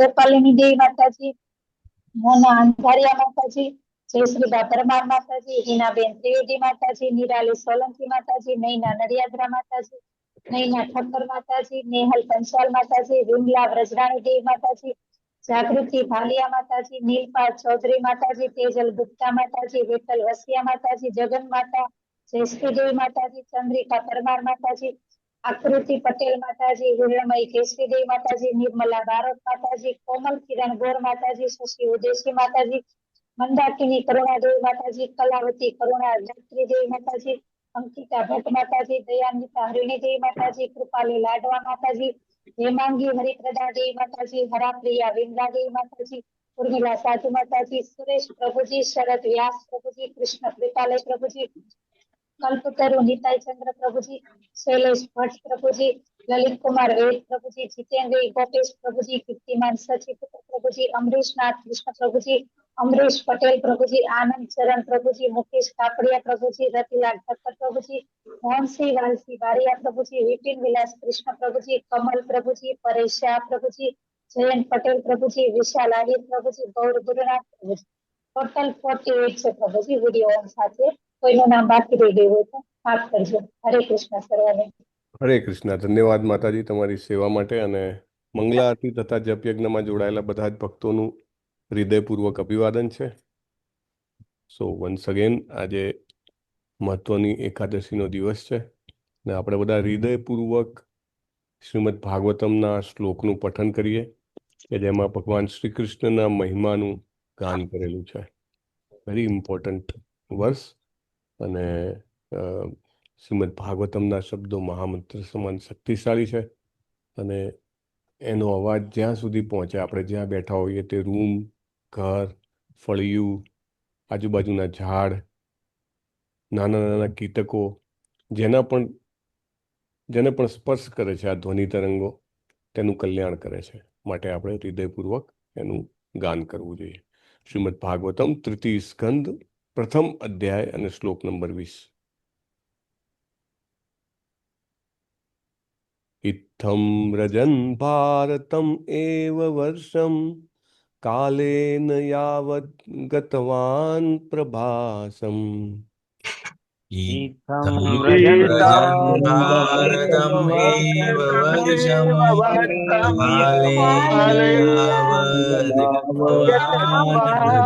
નગરપાલિની દેવી માતાજી, મોના અંધારિયા માતાજી, જયશ્રીબા પરમાર માતાજી, હિનાબેન ત્રિવેદી માતાજી, નિરાલી સોલંકી માતાજી, નૈના નડિયાદરા માતાજી, નૈના ઠક્કર માતાજી, નેહલ પંચાલ માતાજી, વિમલા વ્રજરાણી દેવી માતાજી, જાગૃતિ ભાલિયા માતાજી, નીલપાલ ચૌધરી માતાજી, તેજલ ગુપ્તા માતાજી, વિઠ્ઠલ વસિયા માતાજી, જગન માતા, જયશ્રી દેવી માતાજી, ચંદ્રિકા પરમાર માતાજી, આકૃતિ પટેલ માતાજી, હિરણમયી કેશવી દેવી માતાજી, નિર્મલા બારોટ માતાજી, કોમલ કિરણ ગોર માતાજી, શશી ઉદેશી માતાજી, મંદાકિની કરુણા દેવી માતાજી, કલાવતી કરુણા જાત્રી દેવી માતાજી, અંકિતા ભટ્ટ માતાજી, દયાન્વિતા હરિણી દેવી માતાજી, કૃપાલી લાડવા માતાજી, હેમાંગી હરિપ્રદા દેવી માતાજી, હરાપ્રિયા વિમલા દેવી માતાજી, ઉર્મિલા સાધુ માતાજી, સુરેશ પ્રભુજી, શરદ વ્યાસ પ્રભુજી, કૃષ્ણ કૃપાલય પ્રભુજી, કલ્પતરુ નિતાઈ ચંદ્ર પ્રભુજી, શૈલેષ ભટ્ટ પ્રભુજી, લલિત કુમાર વેદ પ્રભુજી, જીતેન્દ્ર ગોપેશ પ્રભુજી, કીર્તિમાન સચિપુત્ર પ્રભુજી, અમરીશ નાથ કૃષ્ણ પ્રભુજી, અમરીશ પટેલ પ્રભુજી, આનંદ ચરણ પ્રભુજી, મુકેશ કાપડિયા પ્રભુજી, રતિલાલ ઠક્કર પ્રભુજી, મોહનસિંહ વાલસિંહ બારિયા પ્રભુજી, વિપિન વિલાસ કૃષ્ણ પ્રભુજી, કમલ પ્રભુજી, પરેશ શાહ પ્રભુજી, જયંત પટેલ પ્રભુજી, વિશાલ આહિર પ્રભુજી, ગૌર ગુરુનાથ પ્રભુજી. ટોટલ 48 છે પ્રભુજી વિડીયો સાથે. કોઈનું નામ બાકી રહી ગયું હોય તો માફ કરજો. હરે કૃષ્ણ સર્વને. હરે કૃષ્ણ. ધન્યવાદ માતાજી તમારી સેવા માટે, અને મંગલા આરતી તથા જપ યજ્ઞમાં જોડાયેલા બધા જ ભક્તોનું હૃદયપૂર્વક અભિવાદન છે. સો વન્સ અગેન આજે મહત્વની એકાદશીનો દિવસ છે ને આપણે બધા હૃદયપૂર્વક શ્રીમદ ભાગવતમના શ્લોકનું પઠન કરીએ કે જેમાં ભગવાન શ્રી કૃષ્ણના મહિમાનું ગાન કરેલું છે. વેરી ઇમ્પોર્ટન્ટ વર્ષ, અને શ્રીમદ ભાગવતમના શબ્દો મહામંત્ર સમાન શક્તિશાળી છે, અને એનો અવાજ જ્યાં સુધી પહોંચે, આપણે જ્યાં બેઠા હોઈએ તે રૂમ, ઘર, ફળિયું, આજુબાજુના ઝાડ, નાના નાના કીટકો, જેને પણ સ્પર્શ કરે છે આ ધ્વનિ તરંગો, તેનું કલ્યાણ કરે છે. માટે આપણે હૃદયપૂર્વક એનું ગાન કરવું જોઈએ. શ્રીમદ ભાગવતમ તૃતીય સ્કંદ પ્રથમ અધ્યાય અને શ્લોક નંબર 20. ઇત્થમ વ્રજન ભારતમ એવ વર્ષમ કાલેન યાવત ગતવાન પ્રભાસમ. इत्थं व्रजन् भारतमेव वर्षं कालेन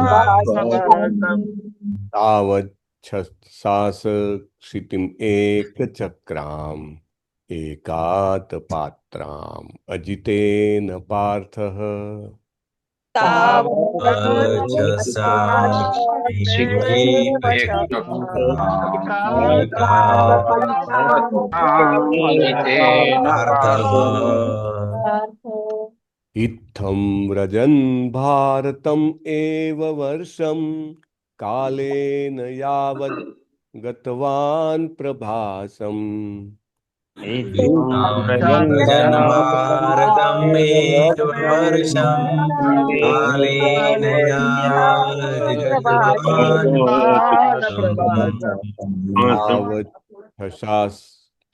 यावद् तावत् छसास क्षितिम् एकचक्राम् एकात पात्राम् अजितेन पार्थः. इत्थं व्रजन् भारतम् एव वर्षं कालेन यावद् गतवान् प्रभासम्.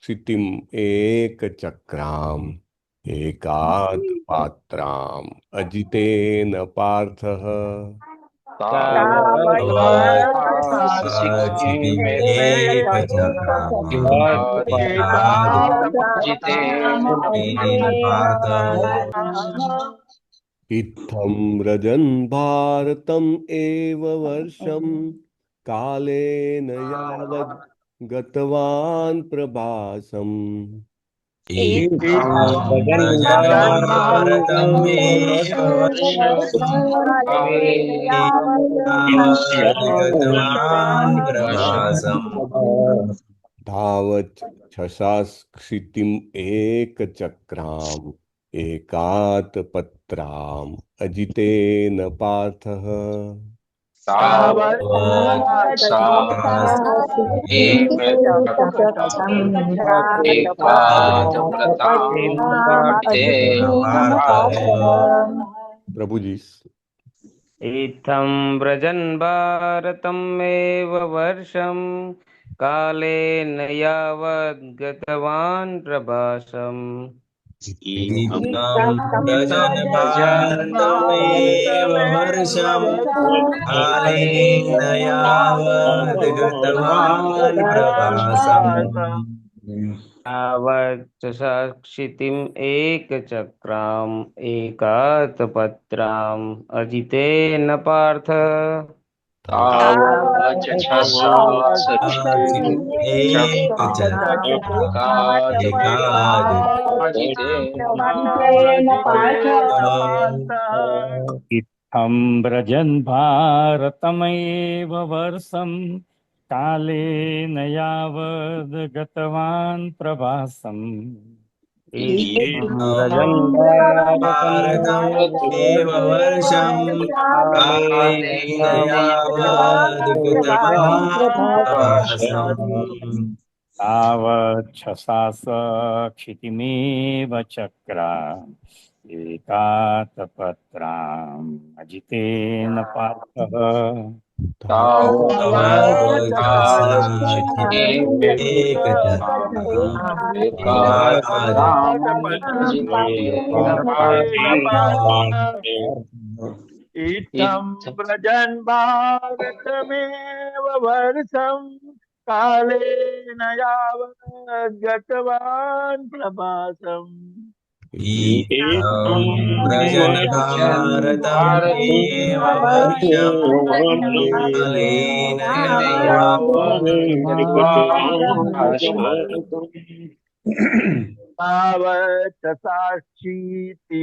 क्षितिम् एकचक्राम् एकात पात्राम् अजितेन पार्थः. इत्थं व्रजन् भारतम् एव वर्षं कालेन यावद् गतवान् प्रभासम्. धावत् छसास क्षितिम् एकचक्राम् एकात पत्राम् अजितेन पार्थः. प्रभु जी. इत्थं व्रजन् भारतमेव वर्षं कालेन यावद् गतवान् प्रभासम्. इत्थं व्रजन् भारतमेव वर्षं कालेन यावद् गतवान् प्रवासम् तावच्च साक्षितिम् एकचक्राम् एकातपत्राम् अजितेन पार्थ तावच्च साक्षिम् एकचक्राम् इत्थं व्रजन् भारतमेव वर्षं कालेन यावद् गतवान् प्रवासम् व्रजन् भारतमेव वर्षं कालेन यावद् गतवान् प्रवासम् तावच्छसास क्षितिमेव चक्रा एकातपत्राम् अजितेन पार्थः इत्थं व्रजन् भारतमेव वर्षं कालेन यावद् गतवान् प्रवासम् इत्थं व्रजन् भारतमेव वर्षं कालेन तावत् साक्षीतिमेकचक्राम्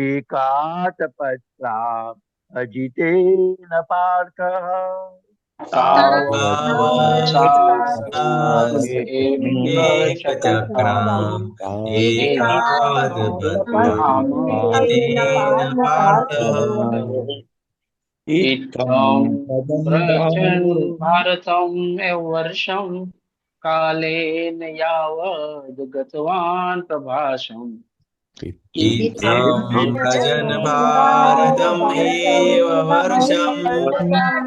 एकातपत्राम् अजितेन पार्थः एकचक्राम् एकातपत्राम् अजितेन पार्थः इत्थं व्रजन् भारतमेव वर्षं कालेन यावद् गतवान् प्रभासम् इत्थं व्रजन् भारतमेव वर्षं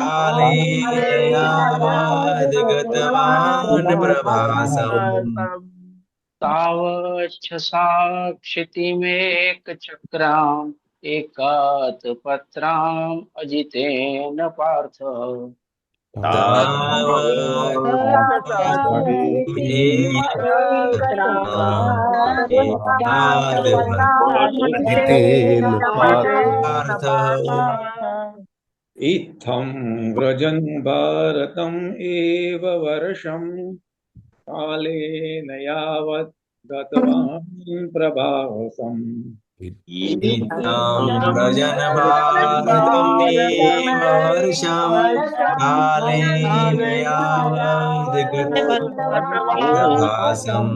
कालेन यावद् गतवान् प्रभासम् तावच्च साक्षितिमेकचक्राम् एकातपत्राम् अजितेन पार्थ जितेन पार्थ इत्थं व्रजन् भारतम् एव वर्षं कालेन यावत् गतवान् प्रभासम् इत्थं व्रजन् भारतमेव वर्षं कालेन यावद् गतवान् प्रभासम्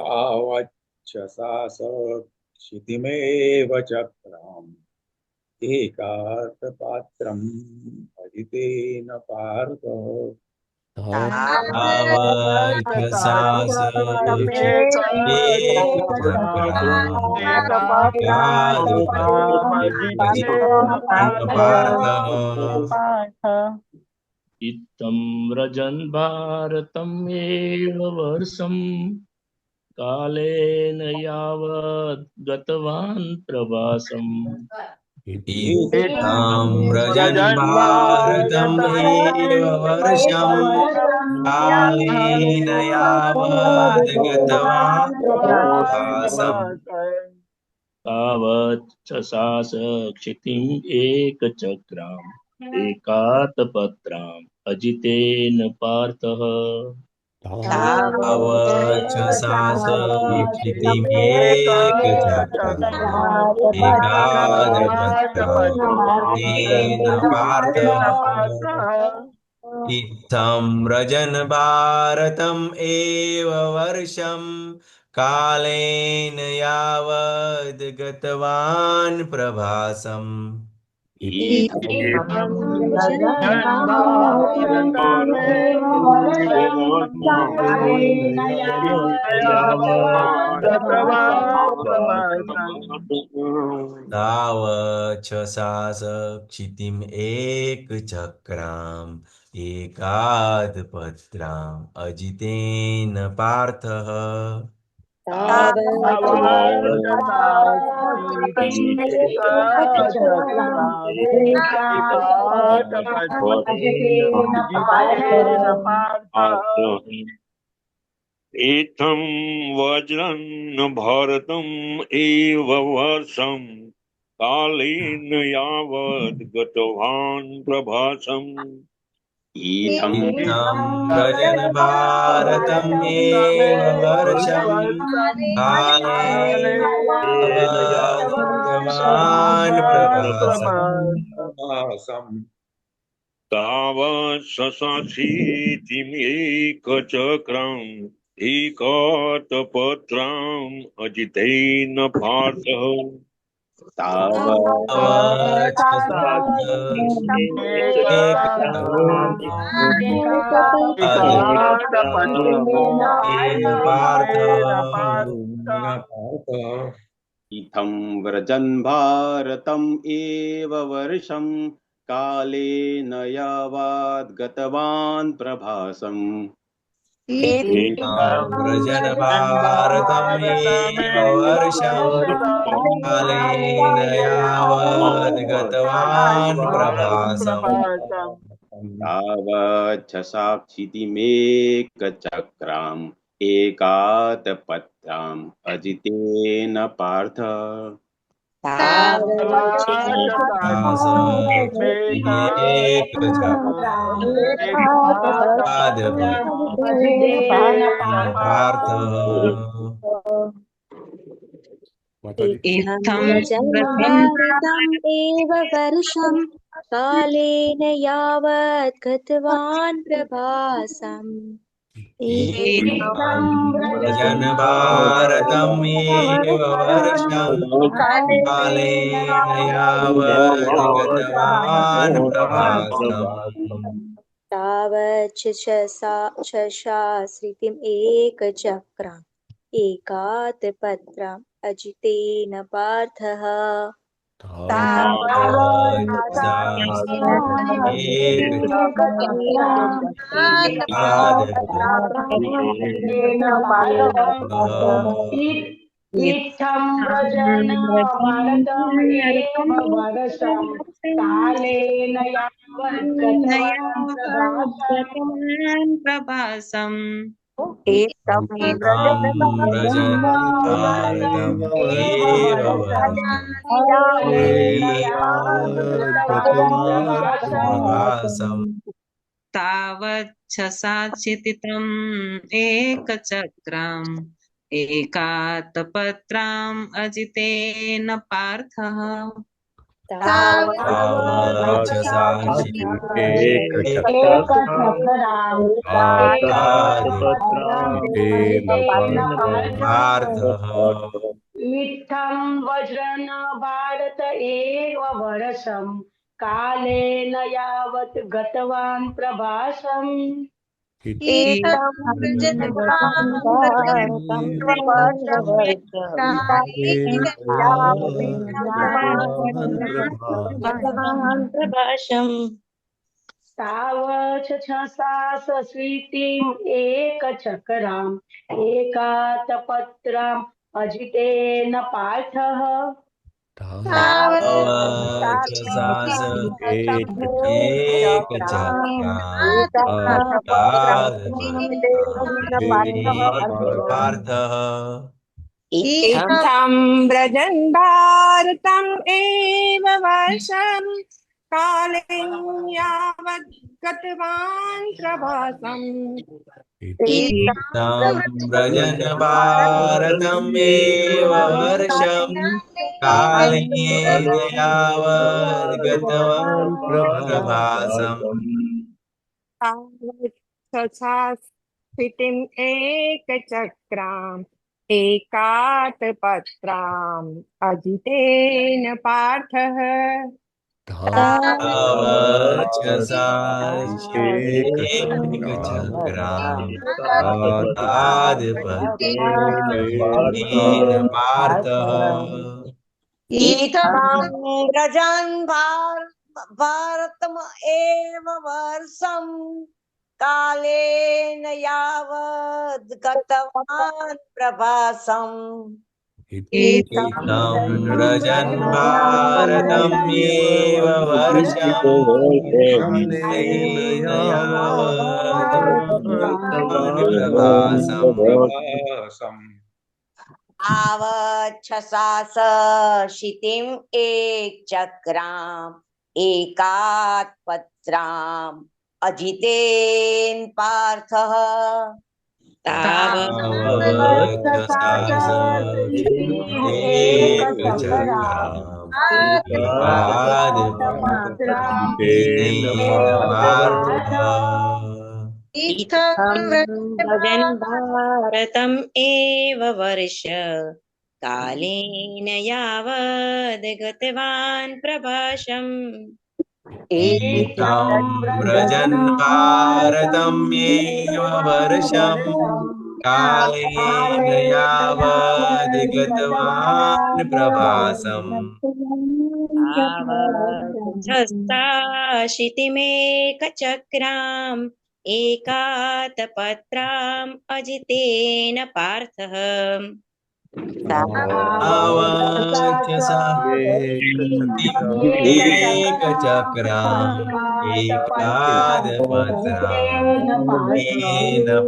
तावच्च सास क्षितिमेव चक्राम् एकातपात्रम् अजितेन पार्थ तावच्च इत्थं व्रजन् भारतमेव वर्षं कालेन यावद् गतवान् प्रवासम् इत्थं व्रजन् भारतमेव वर्षं कालेन यावद् गतवान् प्रवासम् तावत् सास क्षितिम् एकचक्राम् एकातपत्राम् अजितेन पार्थः तावच्च क्षितिमेकचक्रम् एकादपत्राम् पार्थ इत्थं व्रजन् भारतम् एव वर्षं कालेन यावद् गतवान् प्रभासम् तावच्च सास क्षितिम् एकचक्राम् एकादपत्राम् अजितेन पार्थः इत्थं वज्रं भारतम् एव वर्षं कालेन यावद् गतवान् प्रभासम् इत्थं व्रजन् भारतमेव वर्षं कालेन यावद् गतवान् प्रभासम् तावत् शशासीतिमेकचक्रम् एकातपत्रम् अजितेन पार्थः इत्थं व्रजन् भारतम् एव वर्षं कालेन यावद् गतवान् प्रभासम् व्रजन् भारतमेव वर्षं कालेन यावद् गतवान् प्रभासम् तावच्च साक्षितिमेकचक्राम् एकातपत्राम् अजितेन पार्थ इत्थं भारतम् एव वर्षं कालेन यावत् गतवान् प्रभासम् व्रजन् भारतमेव वर्षं कालेन यावद् गतवान् प्रभासम् तावच्च शशाश्रितिम् एकचक्रम् एकातपत्रम् अजितेन पार्थः इत्थं व्रजन् भारतमेव वर्षं कालेन यावद् गतवान् प्रभासम् इत्थं व्रजन् भारतमेव वर्षं कालेन यावद् गतवान् प्रभासम् तावच्च साक्षितितम् एकचक्रम् एकातपत्राम् अजितेन पार्थः तावच्च इत्थं वज्रन् भारत एव वर्षं कालेन यावत् गतवान् प्रभासम् तावत् शशाश्रितिम् एकचक्राम् एकातपत्राम् अजितेन पार्थः इत्थं व्रजन् भारतम् एव वर्षं कालेन यावद् गतवान् प्रभासम् इत्थं व्रजन् भारतमेव वर्षं कालेन यावद् गतवान् प्रभासम् शशाश्रितिम् एकचक्राम् एकातपत्राम् अजितेन पार्थः तावच्च एकचक्राम् आदिपत्रेण पार्थः इत्थं व्रजन् भारतम् एव वर्षं कालेन यावद् गतवान् प्रभासम् इत्थं व्रजन् भारतमेव वर्षं कालेन यावद् प्रभासम् आवच्छसास क्षितिम् एकचक्राम् एकात् पत्राम् अजितेन पार्थः व्रजन् भारतम् एव वर्ष कालेन यावद् गतवान् प्रभासम् इत्थं व्रजन् भारतमेव वर्षं कालेन यावद् गतवान् प्रभासम् आवच्छसाशितिमेकचक्राम् एकातपत्राम् अजितेन पार्थः एकचक्राम् एकादपत्राम्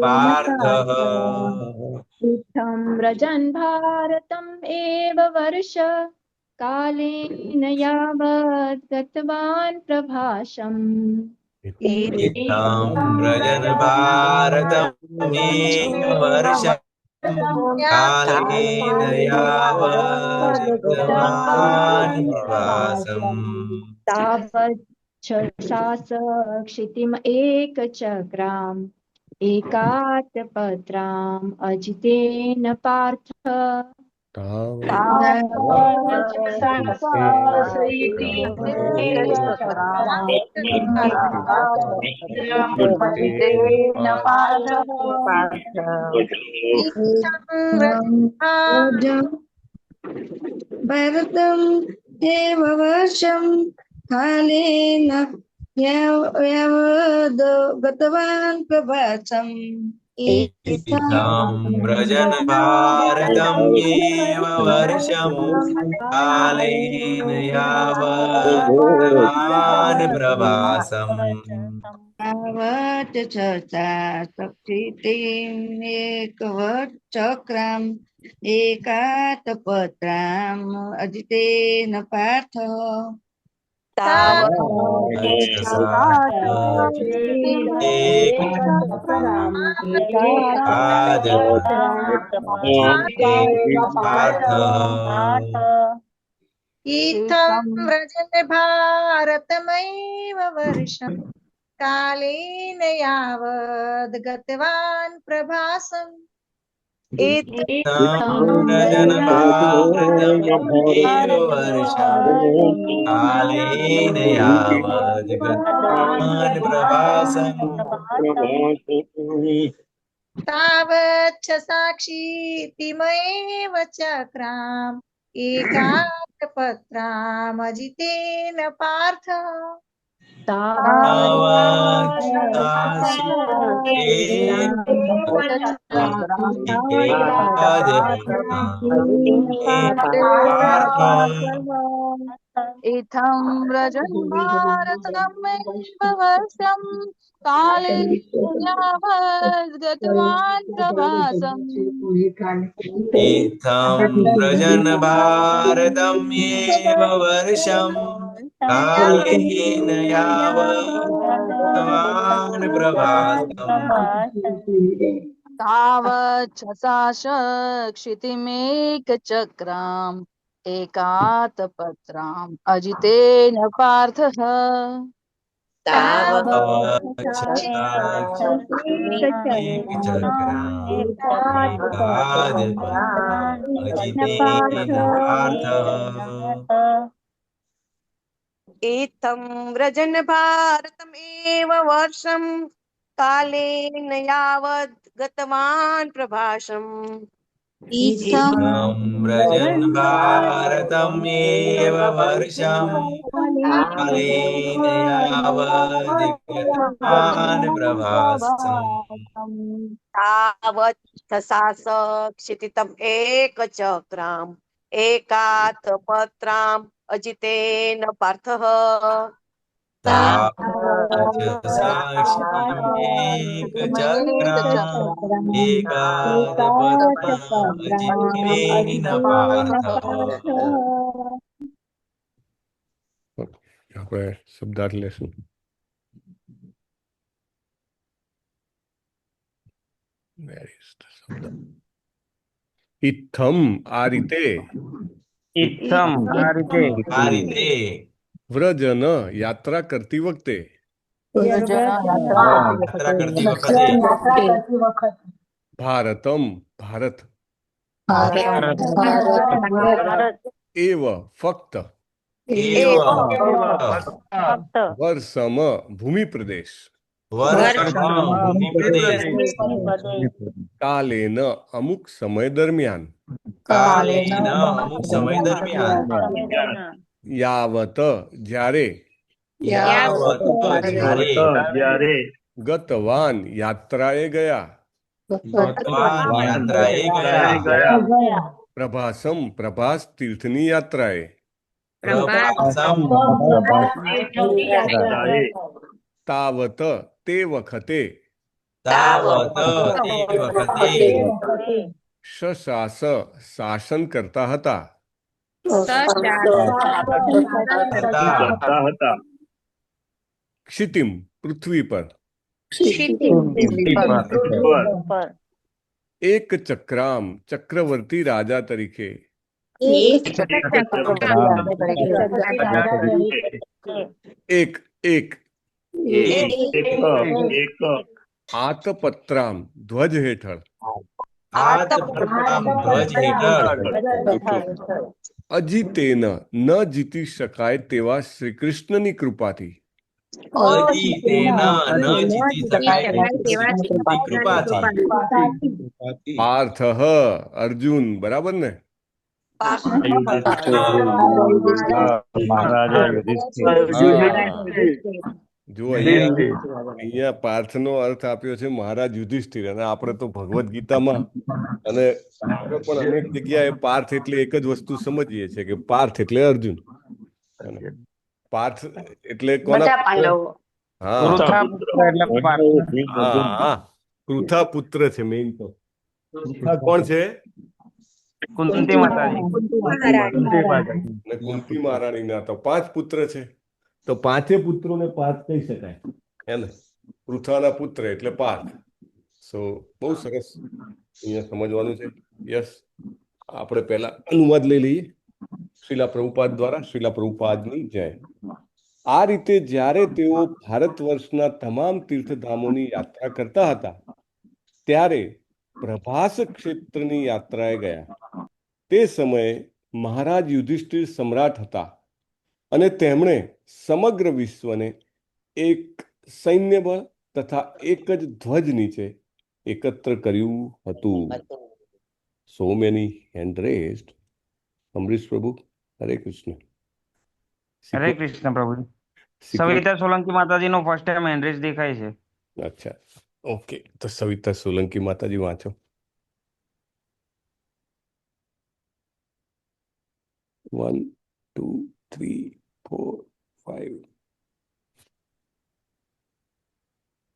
पार्थः इत्थं व्रजन् भारतम् एव वर्ष कालेन यावत् गतवान् प्रभासम् इत्थं व्रजन् भारतमेव वर्षं कालेन यावद् गतवान् प्रभासम् तावच्छसास क्षितिम् एकचक्राम् एकातपत्राम् अजितेन पार्थ भारतम् एव वर्षं कालेन यावद् गतवान् प्रभासम् इत्थं व्रजन् भारतमेव वर्षं कालेन यावद् गतवान् प्रभासम् आवच्छसासक्षितिम् एकचक्राम् एकातपत्राम् अजितेन पार्थ इत्थं व्रजन् भारतमेव वर्षं कालेन यावद् गतवान् प्रभासम् व्रजन् भारतमेव वर्षं कालेन यावद् गतवान् प्रभासम् तावच्छसाक्षितिमेव चक्राम् एकातपत्राम् अजितेन पार्थ इत्थं व्रजन् भारतमेव वर्षं कालेन यावद् गतवान् प्रभासम् इत्थं व्रजन् भारतमेव वर्षं कालेन यावद् गतवान् प्रभासम् तावच्छसास क्षितिमेकचक्राम् एकातपत्राम् अजितेन पार्थः इत्थं व्रजन् भारतमेव वर्षं कालेन यावद् गतवान् प्रभासम् इत्थं व्रजन् भारतमेव वर्षं कालेन यावद्गतवान् प्रभासम् तावत् दशास क्षितितम् एकचक्राम् एकात् पत्राम् अजितेन पार्थः एकचक्राम् एकादपत्रम् अजितेन पार्थः આપણે શબ્દાર્થ લેશું. ઇથમ આ રીતે ઇથમ આ રીતે વ્રજન યાત્રા કરતી વખતે ભારતમ ભારત એવ ફક્ત વર્ષમ ભૂમિ પ્રદેશ કાલેન અમુક સમય દરમિયાન યાવત જ્યારે ગતવાન યાત્રાએ ગયા પ્રભાસમ પ્રભાસ તીર્થની યાત્રાએ તાવત તે વખતે શશાસ શાસન કરતા હતા ક્ષિતિમ પૃથ્વી પર એક ચક્રામ ચક્રવર્તી રાજા તરીકે એક એક આતપત્રામ ધ્વજ હેઠળ અજીતેન ન જીતી શકાય તેવા શ્રી કૃષ્ણની કૃપાથી પાર્થ અર્જુન બરાબર ને જો અહીંયા પાર્થ નો અર્થ આપ્યો છે મહારાજ યુધિષ્ઠિર અને આપણે તો ભગવદ ગીતામાં અને આપણે પણ અનેક જગ્યાએ પાર્થ એટલે એક જ વસ્તુ સમજીએ છીએ કે પાર્થ એટલે અર્જુન પાર્થ એટલે કોના પૃથા પુત્ર છે મેઇન તો કોણ છે કુંતી માતાજી કુંતી મહારાણી ના તો 5 પુત્ર છે તો 5 પુત્રોને પાર્થ કહી શકાય હે ને પૃથાના પુત્ર એટલે પાર્થ સો બહુ સરસ અહીંયા સમજવાનું છે યસ આપણે પહેલા અનુવાદ લઈ લઈએ શ્રીલા પ્રભુપાદ દ્વારા શ્રીલા પ્રભુપાદની જય આ રીતે જ્યારે તેઓ ભારત વર્ષના તમામ તીર્થધામોની યાત્રા કરતા હતા ત્યારે પ્રભાસ ક્ષેત્રની યાત્રાએ ગયા તે સમયે મહારાજ યુધિષ્ઠિર સમ્રાટ હતા અને તેમણે સમગ્ર વિશ્વને એક સૈન્યબળ તથા એક જ ધ્વજ નીચે એકત્ર કર્યું હતું. So many hand raised. Amrish Prabhu Hare Krishna. હરે કૃષ્ણ પ્રભુ. સવિતા સોલંકી માતાજીનો ફર્સ્ટ ટાઈમ હેન્ડ રેઝ દેખાય છે. અચ્છા ઓકે તો સવિતા સોલંકી માતાજી વાંચો. 1 2 3 4 5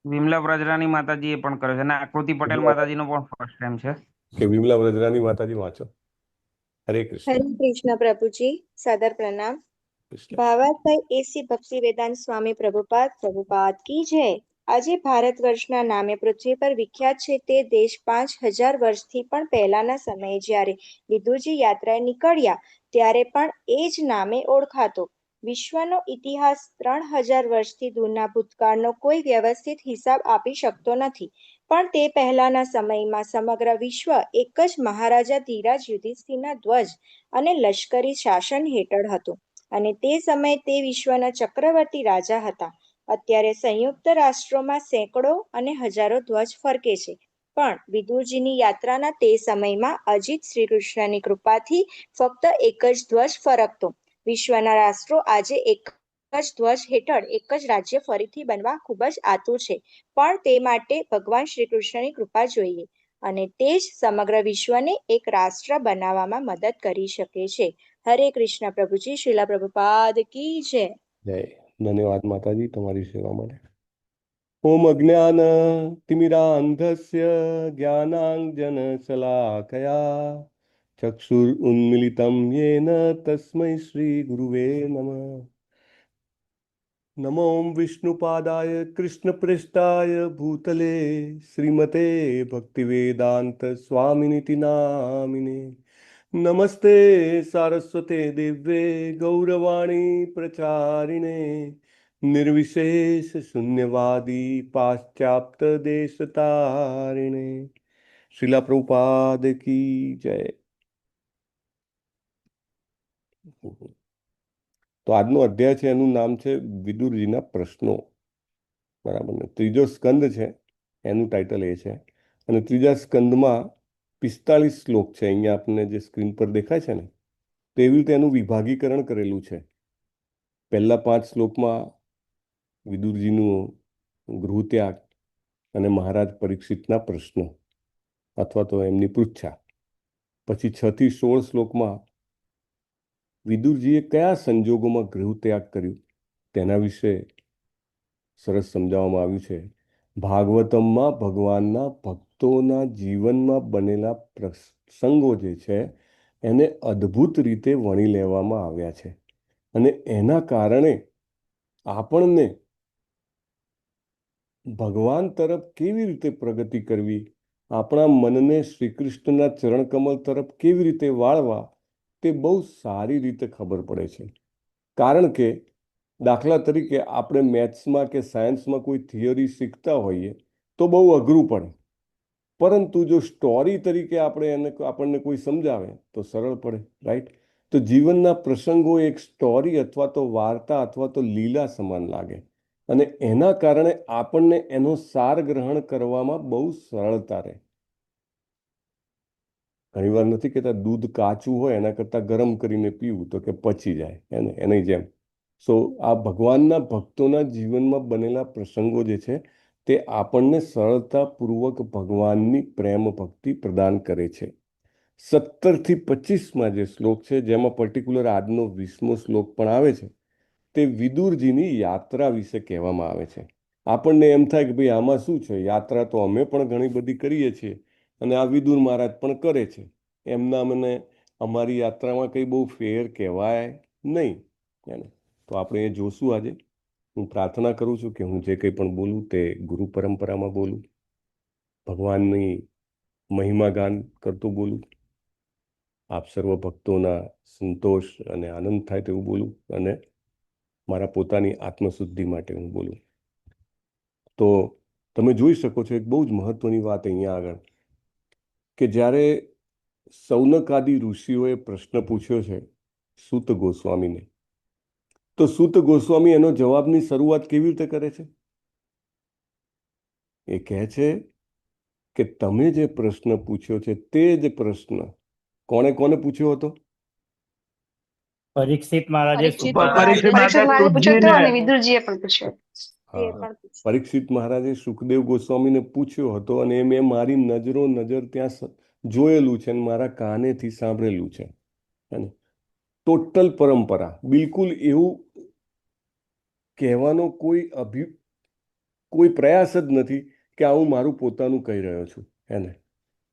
વિમલા વ્રજરાની માતાજી એ પણ કર્યો છે અને આકૃતિ પટેલ માતાજીનો પણ ફર્સ્ટ ટાઈમ છે કે વિમલા વ્રજરાની માતાજી વાંચો. હરે કૃષ્ણ. હરે કૃષ્ણ પ્રભુજી, સાદર પ્રણામ. ભાવાત્મય એસી ભક્તિ વેદાંત સ્વામી પ્રભુપાદ કી જય. આજે ભારત વર્ષના નામે પૃથ્વી પર વિખ્યાત છે તે દેશ 5000 વર્ષથી પણ પહેલાના સમયે જ્યારે વિદુરજી યાત્રાએ નીકળ્યા ત્યારે પણ એ જ નામે ઓળખાતો. વિશ્વનો ઇતિહાસ 3000 વર્ષથી દૂરના ભૂતકાળનો કોઈ વ્યવસ્થિત હિસાબ આપી શકતો નથી, પણ તે પહેલાના સમયમાં સમગ્ર વિશ્વ એક જ મહારાજા ધીરાજ યુધિષ્ઠિરના ધ્વજ અને લશ્કરી શાસન હેઠળ હતું અને તે સમયે તે વિશ્વના ચક્રવર્તી રાજા હતા. અત્યારે સંયુક્ત રાષ્ટ્રોમાં સેંકડો અને હજારો ધ્વજ ફરકે છે, પણ વિદુરજીની યાત્રાના તે સમયમાં અજીત શ્રી કૃષ્ણની કૃપાથી ફક્ત એક જ ધ્વજ ફરકતો. વિશ્વના રાષ્ટ્રો આજે એક જ ધ્વજ હેઠળ એક જ રાજ્ય ફરીથી બનવા ખૂબ જ આતુર છે, પણ તે માટે ભગવાન શ્રી કૃષ્ણની કૃપા જોઈએ અને તે જ સમગ્ર વિશ્વને એક રાષ્ટ્ર બનાવવામાં મદદ કરી શકે છે. હરે કૃષ્ણ પ્રભુજી. શ્રીલા પ્રભુપાદ કી જય. જય. ધન્યવાદ માતાજી તમારી સેવા માટે. ઓમ અજ્ઞાન તિમિરાંધસ્ય જ્ઞાનાંજન શલાકયા ચક્ષુરુન્મિલિतं येन તસ્मै શ્રી ગુરુવે નમઃ. નમો વિષ્ણુપાદાય કૃષ્ણપ્રેષ્ઠાય ભૂતલે શ્રીમતે ભક્તિવેદાંત સ્વામિનિતિ નામિને. નમસ્તે સારસ્વતે દેવે ગૌરવાણી પ્રચારિણે નિર્વિશેષ શૂન્યવાદી પાશ્ચાત્ય દેશતારિણે. શ્રીલા પ્રભુપાદ કી જય. તો આજનો અધ્યાય છે એનું નામ છે વિદુરજીના પ્રશ્નો. બરાબર ને? ત્રીજો સ્કંદ છે એનું ટાઇટલ એ છે. અને ત્રીજા સ્કંદમાં 45 શ્લોક છે. અહીંયા આપણને જે સ્ક્રીન પર દેખાય છે ને તેવી રીતે એનું વિભાગીકરણ કરેલું છે. પહેલા 5 શ્લોકમાં વિદુરજીનું ગૃહત્યાગ અને મહારાજ પરીક્ષિતના પ્રશ્નો અથવા તો એમની પૃચ્છા. પછી 6 થી 16 શ્લોકમાં વિદુરજીએ કયા સંજોગોમાં ગૃહત્યાગ કર્યું તેના વિશે સરસ સમજાવવામાં આવ્યું છે. ભાગવતમમાં ભગવાનના ભક્તોના જીવનમાં બનેલા પ્રસંગો જે છે એને અદ્ભુત રીતે વણી લેવામાં આવ્યા છે અને એના કારણે આપણને ભગવાન તરફ કેવી રીતે પ્રગતિ કરવી, આપણા મનને શ્રી કૃષ્ણના ચરણકમળ તરફ કેવી રીતે વાળવા તે બહુ સારી રીતે ખબર પડે છે. કારણ કે દાખલા તરીકે આપણે મેથ્સમાં કે સાયન્સમાં કોઈ થિયરી શીખતા હોઈએ તો બહુ અઘરું પડે, પરંતુ જો સ્ટોરી તરીકે આપણને કોઈ સમજાવે તો સરળ પડે. રાઈટ? તો જીવનના પ્રસંગો એક સ્ટોરી અથવા તો વાર્તા અથવા તો લીલા સમાન લાગે અને એના કારણે આપણને એનો સાર ગ્રહણ કરવામાં બહુ સરળતા રહે. ઘણીવાર નથી કહેતા દૂધ કાચું હોય એના કરતાં ગરમ કરીને પીવું તો કે પચી જાય એની જેમ. સો આ ભગવાનના ભક્તોના જીવનમાં બનેલા પ્રસંગો જે છે તે આપણને સરળતાપૂર્વક ભગવાનની પ્રેમ ભક્તિ પ્રદાન કરે છે. 17 થી 25માં જે શ્લોક છે જેમાં પર્ટિક્યુલર આજનો 20મો શ્લોક પણ આવે છે તે વિદુરજીની યાત્રા વિશે કહેવામાં આવે છે. આપણને એમ થાય કે ભાઈ આમાં શું છે, યાત્રા તો અમે પણ ઘણી બધી કરીએ છીએ અને આ વિદુર મહારાજ પણ કરે છે. એમના મને અમારી યાત્રામાં કંઈ બહુ ફેર કહેવાય નહીં. તો આપણે એ જોશું આજે. હું પ્રાર્થના કરું છું કે હું જે કંઈ પણ બોલું તે ગુરુ પરંપરામાં બોલું, ભગવાનની મહિમા ગાન કરતું બોલું, આપ સર્વ ભક્તોના સંતોષ અને આનંદ થાય તેવું બોલું અને મારા પોતાની આત્મશુદ્ધિ માટે હું બોલું. તો તમે જોઈ શકો છો એક બહુ જ મહત્વની વાત અહીંયા આગળ કે જ્યારે સૌનકાદિ ઋષિઓએ પ્રશ્ન પૂછ્યો છે સૂત ગોસ્વામીને, તો સૂત ગોસ્વામી એનો જવાબની શરૂઆત કેવી રીતે કરે છે? એ કહે છે કે તમે જે પ્રશ્ન પૂછ્યો છે તે જ પ્રશ્ન કોણે પૂછ્યો હતો? પરીક્ષિત મહારાજે પરીક્ષિત મહારાજે સુખદેવ ગોસ્વામીને પૂછ્યો હતો અને મેં મારી નજર ત્યાં જોયેલું છે અને મારા કાનેથી સાંભળેલું છે. ટોટલ પરંપરા, બિલકુલ એવું કહેવાનો કોઈ પ્રયાસ જ નથી કે હું મારું પોતાનું કહી રહ્યો છું.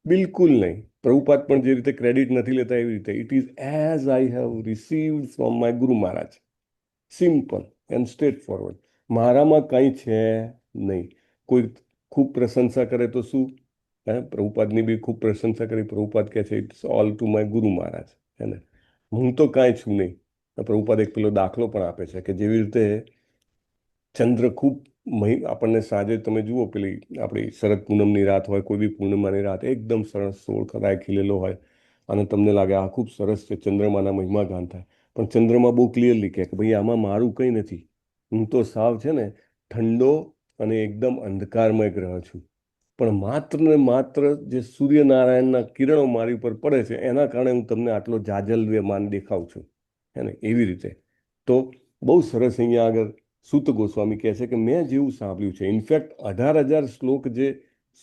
બિલકુલ નહીં. પ્રભુપાદ પણ જે રીતે ક્રેડિટ નથી લેતા એવી રીતે it is as I have received from my guru Maharaj. Simple and straightforward. મારામાં કંઈ છે નહીં. કોઈ ખૂબ પ્રશંસા કરે તો શું? પ્રભુપાદની બી ખૂબ પ્રશંસા કરી. પ્રભુપાદ કહે છે it's all to my guru મહારાજ. હું તો કાંઈ છું નહીં. પ્રભુપાદ એક પેલો દાખલો પણ આપે છે કે જેવી રીતે ચંદ્ર ખૂબ આપણને સાંજે તમે જુઓ પેલી આપણી શરદ પૂનમની રાત હોય, કોઈ બી પૂર્ણિમાની રાત એકદમ સરસ સોળખરાય ખીલેલો હોય અને તમને લાગે આ ખૂબ સરસ છે, ચંદ્રમાના મહિમા ગાન થાય. પણ ચંદ્રમા બહુ ક્લિયરલી કહે કે ભાઈ આમાં મારું કંઈ નથી, હું તો સાવ છે ને ઠંડો અને એકદમ અંધકારમય ગ્રહ છું. પણ માત્ર ને માત્ર જે સૂર્યનારાયણના કિરણો મારી ઉપર પડે છે એના કારણે હું તમને આટલો જાજલ્યમાન દેખાઉં છું. એવી રીતે તો બહુ સરસ અહીંયા આગળ સૂત ગોસ્વામી કહે છે કે મેં જેવું સાંભળ્યું છે, ઇનફેક્ટ 18,000 શ્લોક જે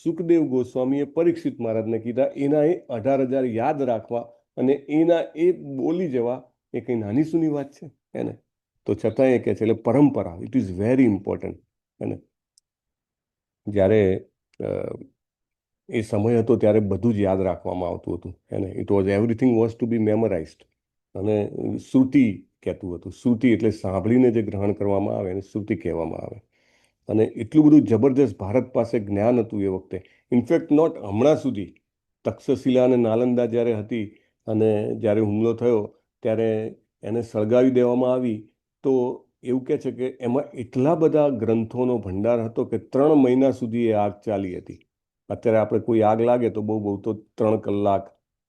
સુખદેવ ગોસ્વામીએ પરીક્ષિત મહારાજને કીધા, એના એ 18,000 યાદ રાખવા અને એના એ બોલી જવા એ કંઈ નાની સૂની વાત છે એને. તો છતાં એ કહે છે એટલે પરંપરા ઇટ ઇઝ વેરી ઇમ્પોર્ટન્ટ. એને જ્યારે એ સમય હતો ત્યારે બધું જ યાદ રાખવામાં આવતું હતું. એને it was everything was to be memorised. અને શ્રુતિ કહેતું હતું. શ્રુતિ એટલે સાંભળીને જે ગ્રહણ કરવામાં આવે એને શ્રુતિ કહેવામાં આવે. અને એટલું બધું જબરજસ્ત ભારત પાસે જ્ઞાન હતું એ વખતે. ઇનફેક્ટ નોટ હમણાં સુધી તક્ષશિલા અને નાલંદા જ્યારે હતી અને જ્યારે હુમલો થયો ત્યારે એને સળગાવી દેવામાં આવી, તો એવું કહે છે કે એમાં એટલા બધા ગ્રંથોનો ભંડાર હતો કે 3 મહિના સુધી એ આગ ચાલી હતી. અત્યારે આપણે કોઈ આગ લાગે તો બહુ તો 3 કલાક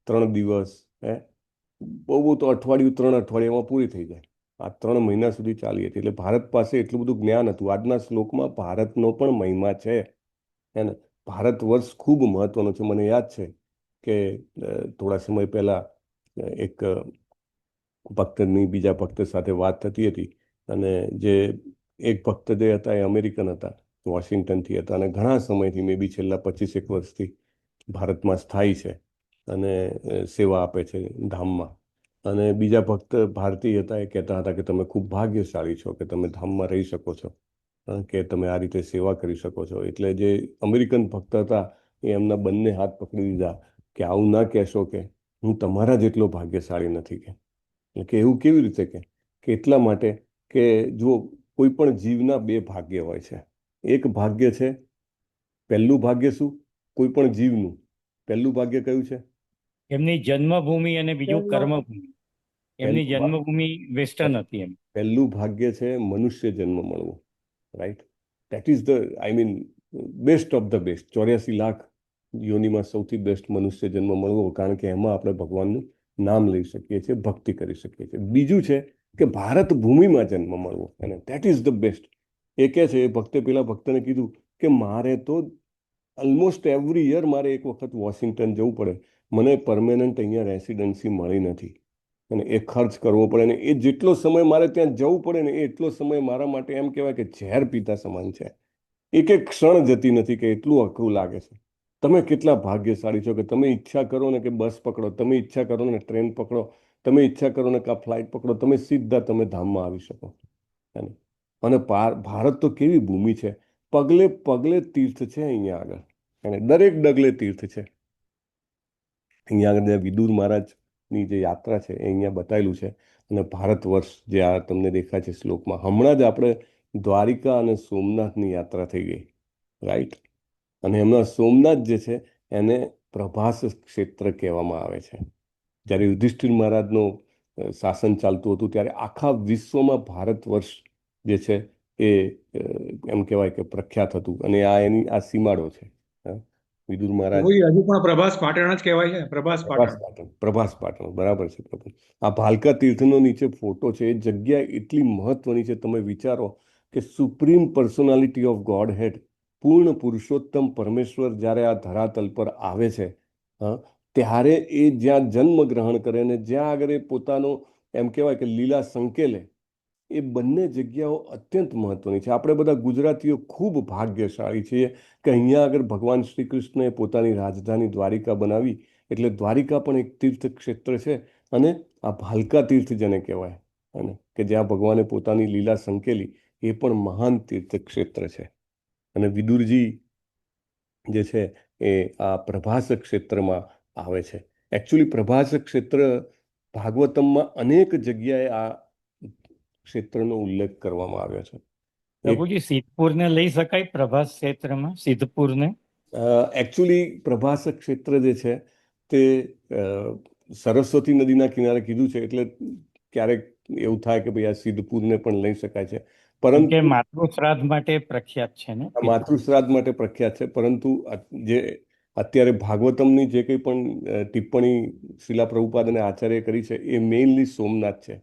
3 દિવસ, બહુ તો અઠવાડિયું 3 અઠવાડિયામાં પૂરી થઈ જાય. આ 3 મહિના સુધી ચાલી હતી. એટલે ભારત પાસે એટલું બધું જ્ઞાન હતું. આજના શ્લોકમાં ભારતનો પણ મહિમા છે. એને ભારત વર્ષ ખૂબ મહત્વનો છે. મને યાદ છે કે થોડા સમય પહેલા એક ભક્તની બીજા ભક્ત સાથે વાત થતી હતી અને જે એક ભક્ત જે હતા એ અમેરિકન હતા, વોશિંગ્ટનથી હતા અને ઘણા સમયથી મે બી છેલ્લા 25 વર્ષથી ભારતમાં સ્થાયી છે અને સેવા આપે છે ધામમાં. અને બીજા ભક્ત ભારતીય હતા, એ કહેતા હતા કે તમે ખૂબ ભાગ્યશાળી છો કે તમે ધામમાં રહી શકો છો, કે તમે આ રીતે સેવા કરી શકો છો. એટલે જે અમેરિકન ભક્ત હતા એ એમના બંને હાથ પકડી દીધા કે આવું ના કહેશો કે હું તમારા જેટલો ભાગ્યશાળી નથી. કે એવું કેવી રીતે કે એટલા માટે કે જો કોઈ પણ જીવના 2 ભાગ્ય હોય છે. એક ભાગ્ય છે, પહેલું ભાગ્ય શું? કોઈ પણ જીવનું પહેલું ભાગ્ય કયું છે? એમની જન્મભૂમિ અને બીજું કર્મભૂમિ. એમની જન્મભૂમિ વેસ્ટર્ન હતી. એમ પહેલું ભાગ્ય છે મનુષ્ય જન્મ મળવો. Right? That is the I mean best of the best. 84 lakh યોનિમાં સૌથી બેસ્ટ મનુષ્ય જન્મ મળવો, કારણ કે એમાં આપણે ભગવાનનું નામ લઈ શકીએ છીએ, ભક્તિ કરી શકીએ છીએ. બીજું છે કે ભારત ભૂમિમાં જન્મ મળવો, અને ધેટ ઇઝ ધ બેસ્ટ. એ કહે છે, એ ભક્તે પેલા ભક્તને કીધું કે મારે તો ઓલમોસ્ટ એવરી યર મારે એક વખત વોશિંગ્ટન જવું પડે, મને પરમેનન્ટ અહીંયા રેસિડન્સી મળી નથી અને એ ખર્ચ કરવો પડે ને એ જેટલો સમય મારે ત્યાં જવું પડે ને એ એટલો સમય મારા માટે એમ કહેવાય કે ઝેર પીતા સમાન છે. એક ક્ષણ જતી નથી કે એટલું અઘરું લાગે છે. તમે કેટલા ભાગ્યશાળી છો કે તમે ઈચ્છા કરો ને કે બસ પકડો, તમે ઈચ્છા કરો ને ટ્રેન પકડો, તમે ઈચ્છા કરો ને કે ફ્લાઇટ પકડો, તમે સીધા તમે ધામમાં આવી શકો. અને ભારત તો કેવી ભૂમિ છે, પગલે પગલે તીર્થ છે અહીંયા આગળ, અને દરેક ડગલે તીર્થ છે. અહીંયા આગળ વિદુર મહારાજની જે યાત્રા છે એ અહીંયા બતાવેલું છે. અને ભારત વર્ષ જે આ તમને દેખાય છે શ્લોકમાં, હમણાં જ આપણે દ્વારિકા અને સોમનાથની યાત્રા થઈ ગઈ. રાઈટ? અને એમના સોમનાથ જે છે એને પ્રભાસ ક્ષેત્ર કહેવામાં આવે છે. જ્યારે યુધિષ્ઠિર મહારાજનો શાસન ચાલતું હતું ત્યારે આખા વિશ્વમાં ભારત વર્ષ જે છે એ એમ કહેવાય કે પ્રખ્યાત હતું. અને આ એની આ સીમાડો છે. વિદુર મહારાજ હજુ પણ પ્રભાસ પાટણ જ કહેવાય છે. પ્રભાસ પાટણ બરાબર છે. આ ભાલકા તીર્થનો નીચે ફોટો છે. એ જગ્યા એટલી મહત્વની છે. તમે વિચારો કે સુપ્રીમ પર્સનાલિટી ઓફ ગોડ હેડ, પૂર્ણ પુરુષોત્તમ પરમેશ્વર જ્યારે આ ધરાતલ પર આવે છે, ત્યારે એ જ્યાં જન્મ ગ્રહણ કરે ને જ્યાં આગળ એ પોતાનો એમ કહેવાય કે લીલા સંકેલે, એ બંને જગ્યાઓ અત્યંત મહત્વની છે. આપણે બધા ગુજરાતીઓ ખૂબ ભાગ્યશાળી છીએ કે અહીંયા આગળ ભગવાન શ્રી કૃષ્ણએ પોતાની રાજધાની દ્વારિકા બનાવી. એટલે દ્વારિકા પણ એક તીર્થ ક્ષેત્ર છે. અને આ ભાલકા તીર્થ જેને કહેવાય, અને કે જ્યાં ભગવાને પોતાની લીલા સંકેલી, એ પણ મહાન તીર્થ ક્ષેત્ર છે. અને વિદુરજી જે છે એ આ પ્રભાસ ક્ષેત્રમાં આવે છે. એકચ્યુઅલી પ્રભાસ ક્ષેત્ર ભાગવતમમાં અનેક જગ્યાએ આ ક્ષેત્રનો ઉલ્લેખ કરવામાં આવ્યો છે. પ્રભુજી, સિદ્ધપુરને લઈ શકાય પ્રભાસ ક્ષેત્રમાં? સિદ્ધપુરને એકચ્યુઅલી પ્રભાસ ક્ષેત્ર જે છે તે સરસ્વતી નદીના કિનારે કીધું છે, એટલે ક્યારેક એવું થાય કે ભાઈ આ સિદ્ધપુરને પણ લઈ શકાય છે. પરંતુ માતૃશ્રાદ્ધ માટે પ્રખ્યાત છે ને? માતૃશ્રાદ્ધ માટે પ્રખ્યાત છે. પરંતુ જે અત્યારે ભાગવતમની જે કંઈ પણ ટિપ્પણી શિલા પ્રભુપાદ અને આચાર્ય કરી છે એ મેઇનલી સોમનાથ છે.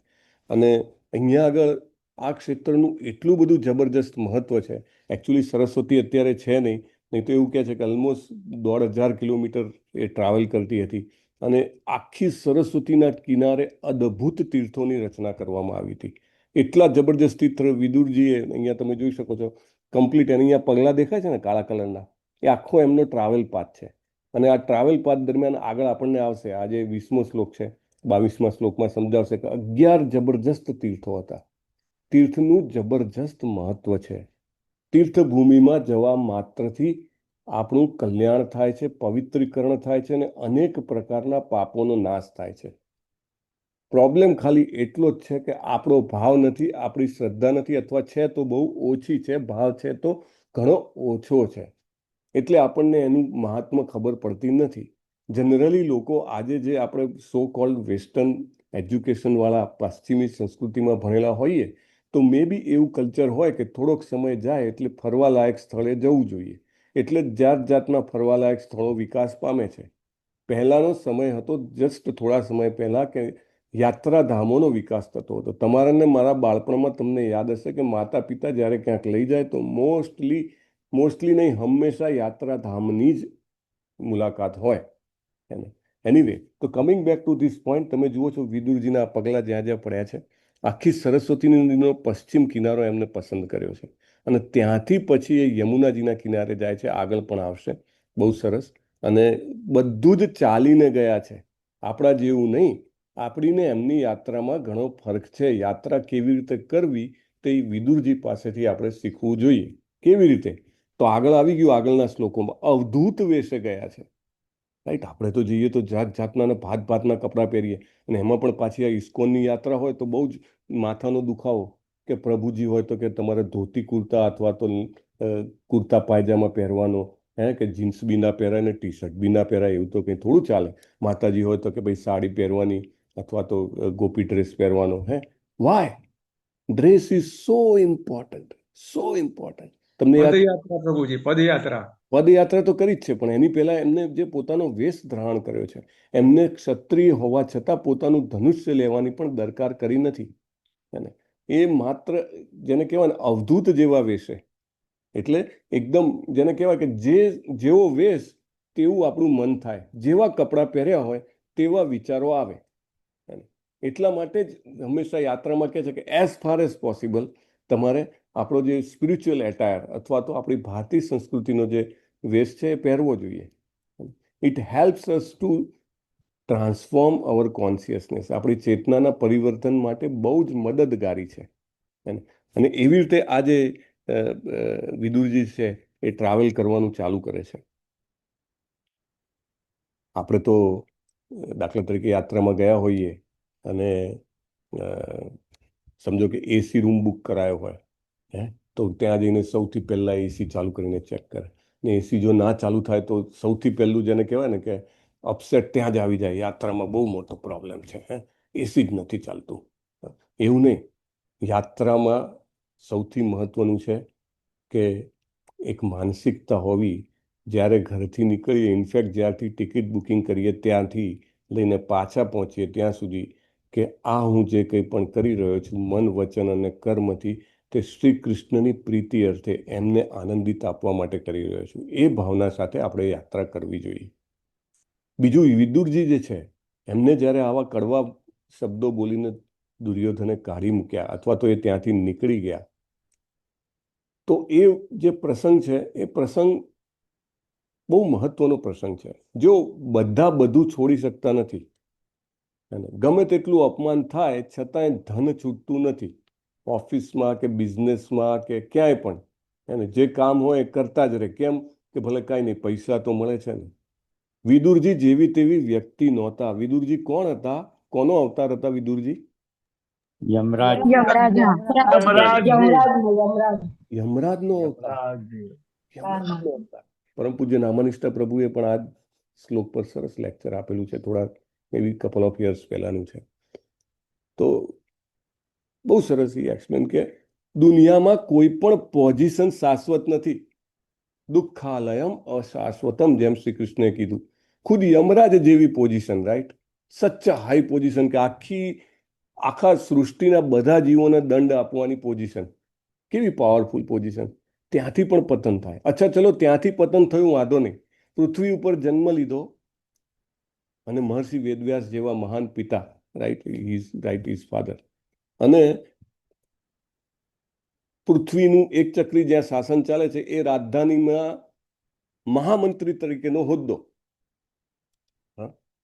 અને અહીંયા આગળ આ ક્ષેત્રનું એટલું બધું જબરજસ્ત મહત્વ છે. એકચ્યુઅલી સરસ્વતી અત્યારે છે નહીં તો એવું કહે છે કે ઓલમોસ્ટ 1,500 કિલોમીટર એ ટ્રાવેલ કરતી હતી. અને આખી સરસ્વતીના કિનારે અદ્ભુત તીર્થોની રચના કરવામાં આવી હતી. એટલા જબરજસ્તી વિદુરજીએ અહીંયા તમે જોઈ શકો છો કમ્પ્લીટ એની અહીંયા પગલા દેખાય છે ને કાળા કલરના, એ આખો એમનો ટ્રાવેલ પાથ છે. અને આ ટ્રાવેલ પાથ દરમિયાન આગળ આપણને આવશે, આજે 20મો શ્લોક છે, 22મા શ્લોકમાં સમજાવશે કે 11 જબરજસ્ત તીર્થો હતા. તીર્થનું જબરજસ્ત મહત્વ છે. તીર્થભૂમિમાં જવા માત્રથી આપણું કલ્યાણ થાય છે, પવિત્રીકરણ થાય છે અને અનેક પ્રકારના પાપોનો નાશ થાય છે. પ્રોબ્લેમ ખાલી એટલો જ છે કે આપણો ભાવ નથી, આપણી શ્રદ્ધા નથી, અથવા છે તો બહુ ઓછી છે, ભાવ છે તો ઘણો ઓછો છે. એટલે આપણને એનું મહાત્મ્ય ખબર પડતી નથી. જનરલી લોકો આજે જે આપણે સો કોલ્ડ વેસ્ટર્ન એજ્યુકેશનવાળા પશ્ચિમી સંસ્કૃતિમાં ભણેલા હોઈએ તો મે બી એવું કલ્ચર હોય કે થોડોક સમય જાય એટલે ફરવાલાયક સ્થળે જવું જોઈએ, એટલે જાત જાતના ફરવાલાયક સ્થળો વિકાસ પામે છે. પહેલાંનો સમય હતો, જસ્ટ થોડા સમય પહેલાં, કે યાત્રાધામોનો વિકાસ થતો હતો. તમારાને મારા બાળપણમાં તમને યાદ હશે કે માતા પિતા જ્યારે ક્યાંક લઈ જાય તો મોસ્ટલી નહીં, હંમેશા યાત્રાધામની જ મુલાકાત હોય. એનીવે, તો coming back to this point, તમે જુઓ છો વિદુરજીના પગલાં જ્યાં જ્યાં પડ્યા છે, આખી સરસ્વતી નદીનો પશ્ચિમ કિનારો એમને પસંદ કર્યો છે અને ત્યાંથી પછી એ યમુનાજીના કિનારે જાય છે, આગળ પણ આવશે. બહુ સરસ. અને બધું જ ચાલીને ગયા છે, આપણા જેવું નહીં. આપણીને એમની યાત્રામાં ઘણો ફરક છે. યાત્રા કેવી રીતે કરવી તે વિદુરજી પાસેથી આપણે શીખવું જોઈએ. કેવી રીતે? તો આગળ આવી ગયું, આગળના શ્લોકોમાં અવધૂત વેશે ગયા છે. રાઈટ, આપણે તો જઈએ તો જાત જાતના અને ભાત ભાતના કપડાં પહેરીએ, અને એમાં પણ પાછી આ ઇસ્કોનની યાત્રા હોય તો બહુ જ માથાનો દુખાવો કે પ્રભુજી હોય તો કે તમારે ધોતી કુર્તા અથવા તો કુર્તા પાયજામા પહેરવાનો, કે જીન્સ બી ના પહેરાય ને ટી શર્ટ બી ના પહેરાય, એવું તો કંઈ થોડું ચાલે. માતાજી હોય તો કે ભાઈ સાડી પહેરવાની અથવા તો ગોપી ડ્રેસ પહેરવાનો. Why? Dress is so important, so important. તમને પદયાત્રા પ્રભુજી, પદયાત્રા તો કરી જ છે, પણ એની પહેલા એમને જે પોતાનો વેશ ધારણ કર્યો છે, એમને ક્ષત્રિય હોવા છતાં પોતાનું ધનુષ્ય લેવાની પણ દરકાર કરી નથી. એ માત્ર જેને કહેવાય ને અવધૂત જેવા વેશે, એટલે એકદમ જેને કહેવાય કે જેવો વેશ તેવું આપણું મન થાય, જેવા કપડાં પહેર્યા હોય તેવા વિચારો આવે. એટલા માટે જ હંમેશા યાત્રામાં કહે છે કે એઝ ફાર એઝ પોસિબલ તમારે આપણો જે સ્પિરિચ્યુઅલ એટાયર અથવા તો આપણી ભારતીય સંસ્કૃતિનો જે વેશ છે એ પહેરવો જોઈએ. It helps us to transform our consciousness. આપણી ચેતનાના પરિવર્તન માટે બહુ જ મદદગારી છે. અને એવી રીતે આ જે વિદુરજી છે એ ટ્રાવેલ કરવાનું ચાલુ કરે છે. આપણે તો દાખલા તરીકે યાત્રામાં ગયા હોઈએ અને સમજો કે એસી રૂમ બુક કરાયો હોય, તો ત્યાં જઈને સૌથી પહેલાં એસી ચાલુ કરીને ચેક કરે, ને એસી જો ના ચાલુ થાય તો સૌથી પહેલું જેને કહેવાય ને કે અપસેટ ત્યાં જ આવી જાય, યાત્રામાં બહુ મોટો પ્રોબ્લેમ છે, એસી જ નથી ચાલતું. એવું નહીં, યાત્રામાં સૌથી મહત્વનું છે કે એક માનસિકતા હોવી. જ્યારે ઘરથી નીકળીએ, ઇનફેક્ટ જ્યારથી ટિકિટ બુકિંગ કરીએ ત્યાંથી લઈને પાછા પહોંચીએ ત્યાં સુધી, કે આ હું જે કંઈ પણ કરી રહ્યો છું મન, વચન અને કર્મથી તે શ્રી કૃષ્ણની પ્રીતિ અર્થે એમને આનંદિત આપવા માટે કરી રહ્યો છું. એ ભાવના સાથે આપણે યાત્રા કરવી જોઈએ. બીજું, વિદુરજી જે છે એમને જ્યારે આવા કડવા શબ્દો બોલીને દુર્યોધને કાઢી મૂક્યા અથવા તો એ ત્યાંથી નીકળી ગયા, તો એ જે પ્રસંગ છે એ પ્રસંગ બહુ મહત્વનો પ્રસંગ છે. જો બધા બધું છોડી શકતા નથી, ગમે તેટલું અપમાન થાય છતાંય ધન છૂટતું નથી, ઓફિસમાં કે બિઝનેસમાં કે ક્યાંય પણ, જે કામ હોય એ કરતા જ રહે. કેમ? કે ભલે કાંઈ નહીં, પૈસા તો મળે છે ને. વિદુરજી જેવી તેવી વ્યક્તિ નહોતા. વિદુરજી કોણ હતા? કોનો અવતાર હતા વિદુરજી? યમરાજનો અવતાર. પરમ પૂજ્ય નામાનિષ્ઠ પ્રભુએ પણ આ શ્લોક પર સરસ લેક્ચર આપેલું છે, થોડા મેબી કપલ ઓફ યર્સ પહેલાનું છે. તો બહુ સરસ એ એક્સપ્લેન કે દુનિયામાં કોઈ પણ પોઝિશન શાશ્વત નથી. દુઃખાલયમ અશાશ્વતમ, જેમ શ્રી કૃષ્ણએ કીધું. ખુદ યમરાજ જેવી પોઝિશન, રાઈટ, સચ હાઈ પોઝિશન કે આખા સૃષ્ટિના બધા જીવોને દંડ આપવાની પોઝિશન. કેવી પાવરફુલ પોઝિશન. ત્યાંથી પણ પતન થાય. અચ્છા ચલો, ત્યાંથી પતન થયું, વાંધો નહીં. પૃથ્વી ઉપર જન્મ લીધો અને મહર્ષિ વેદવ્યાસ જેવા મહાન પિતા, રાઈટ ઇઝ ફાધર, અને પૃથ્વીનું એક ચક્રી જ્યાં શાસન ચાલે છે એ રાજધાનીમાં મહામંત્રી તરીકેનો હોદ્દો,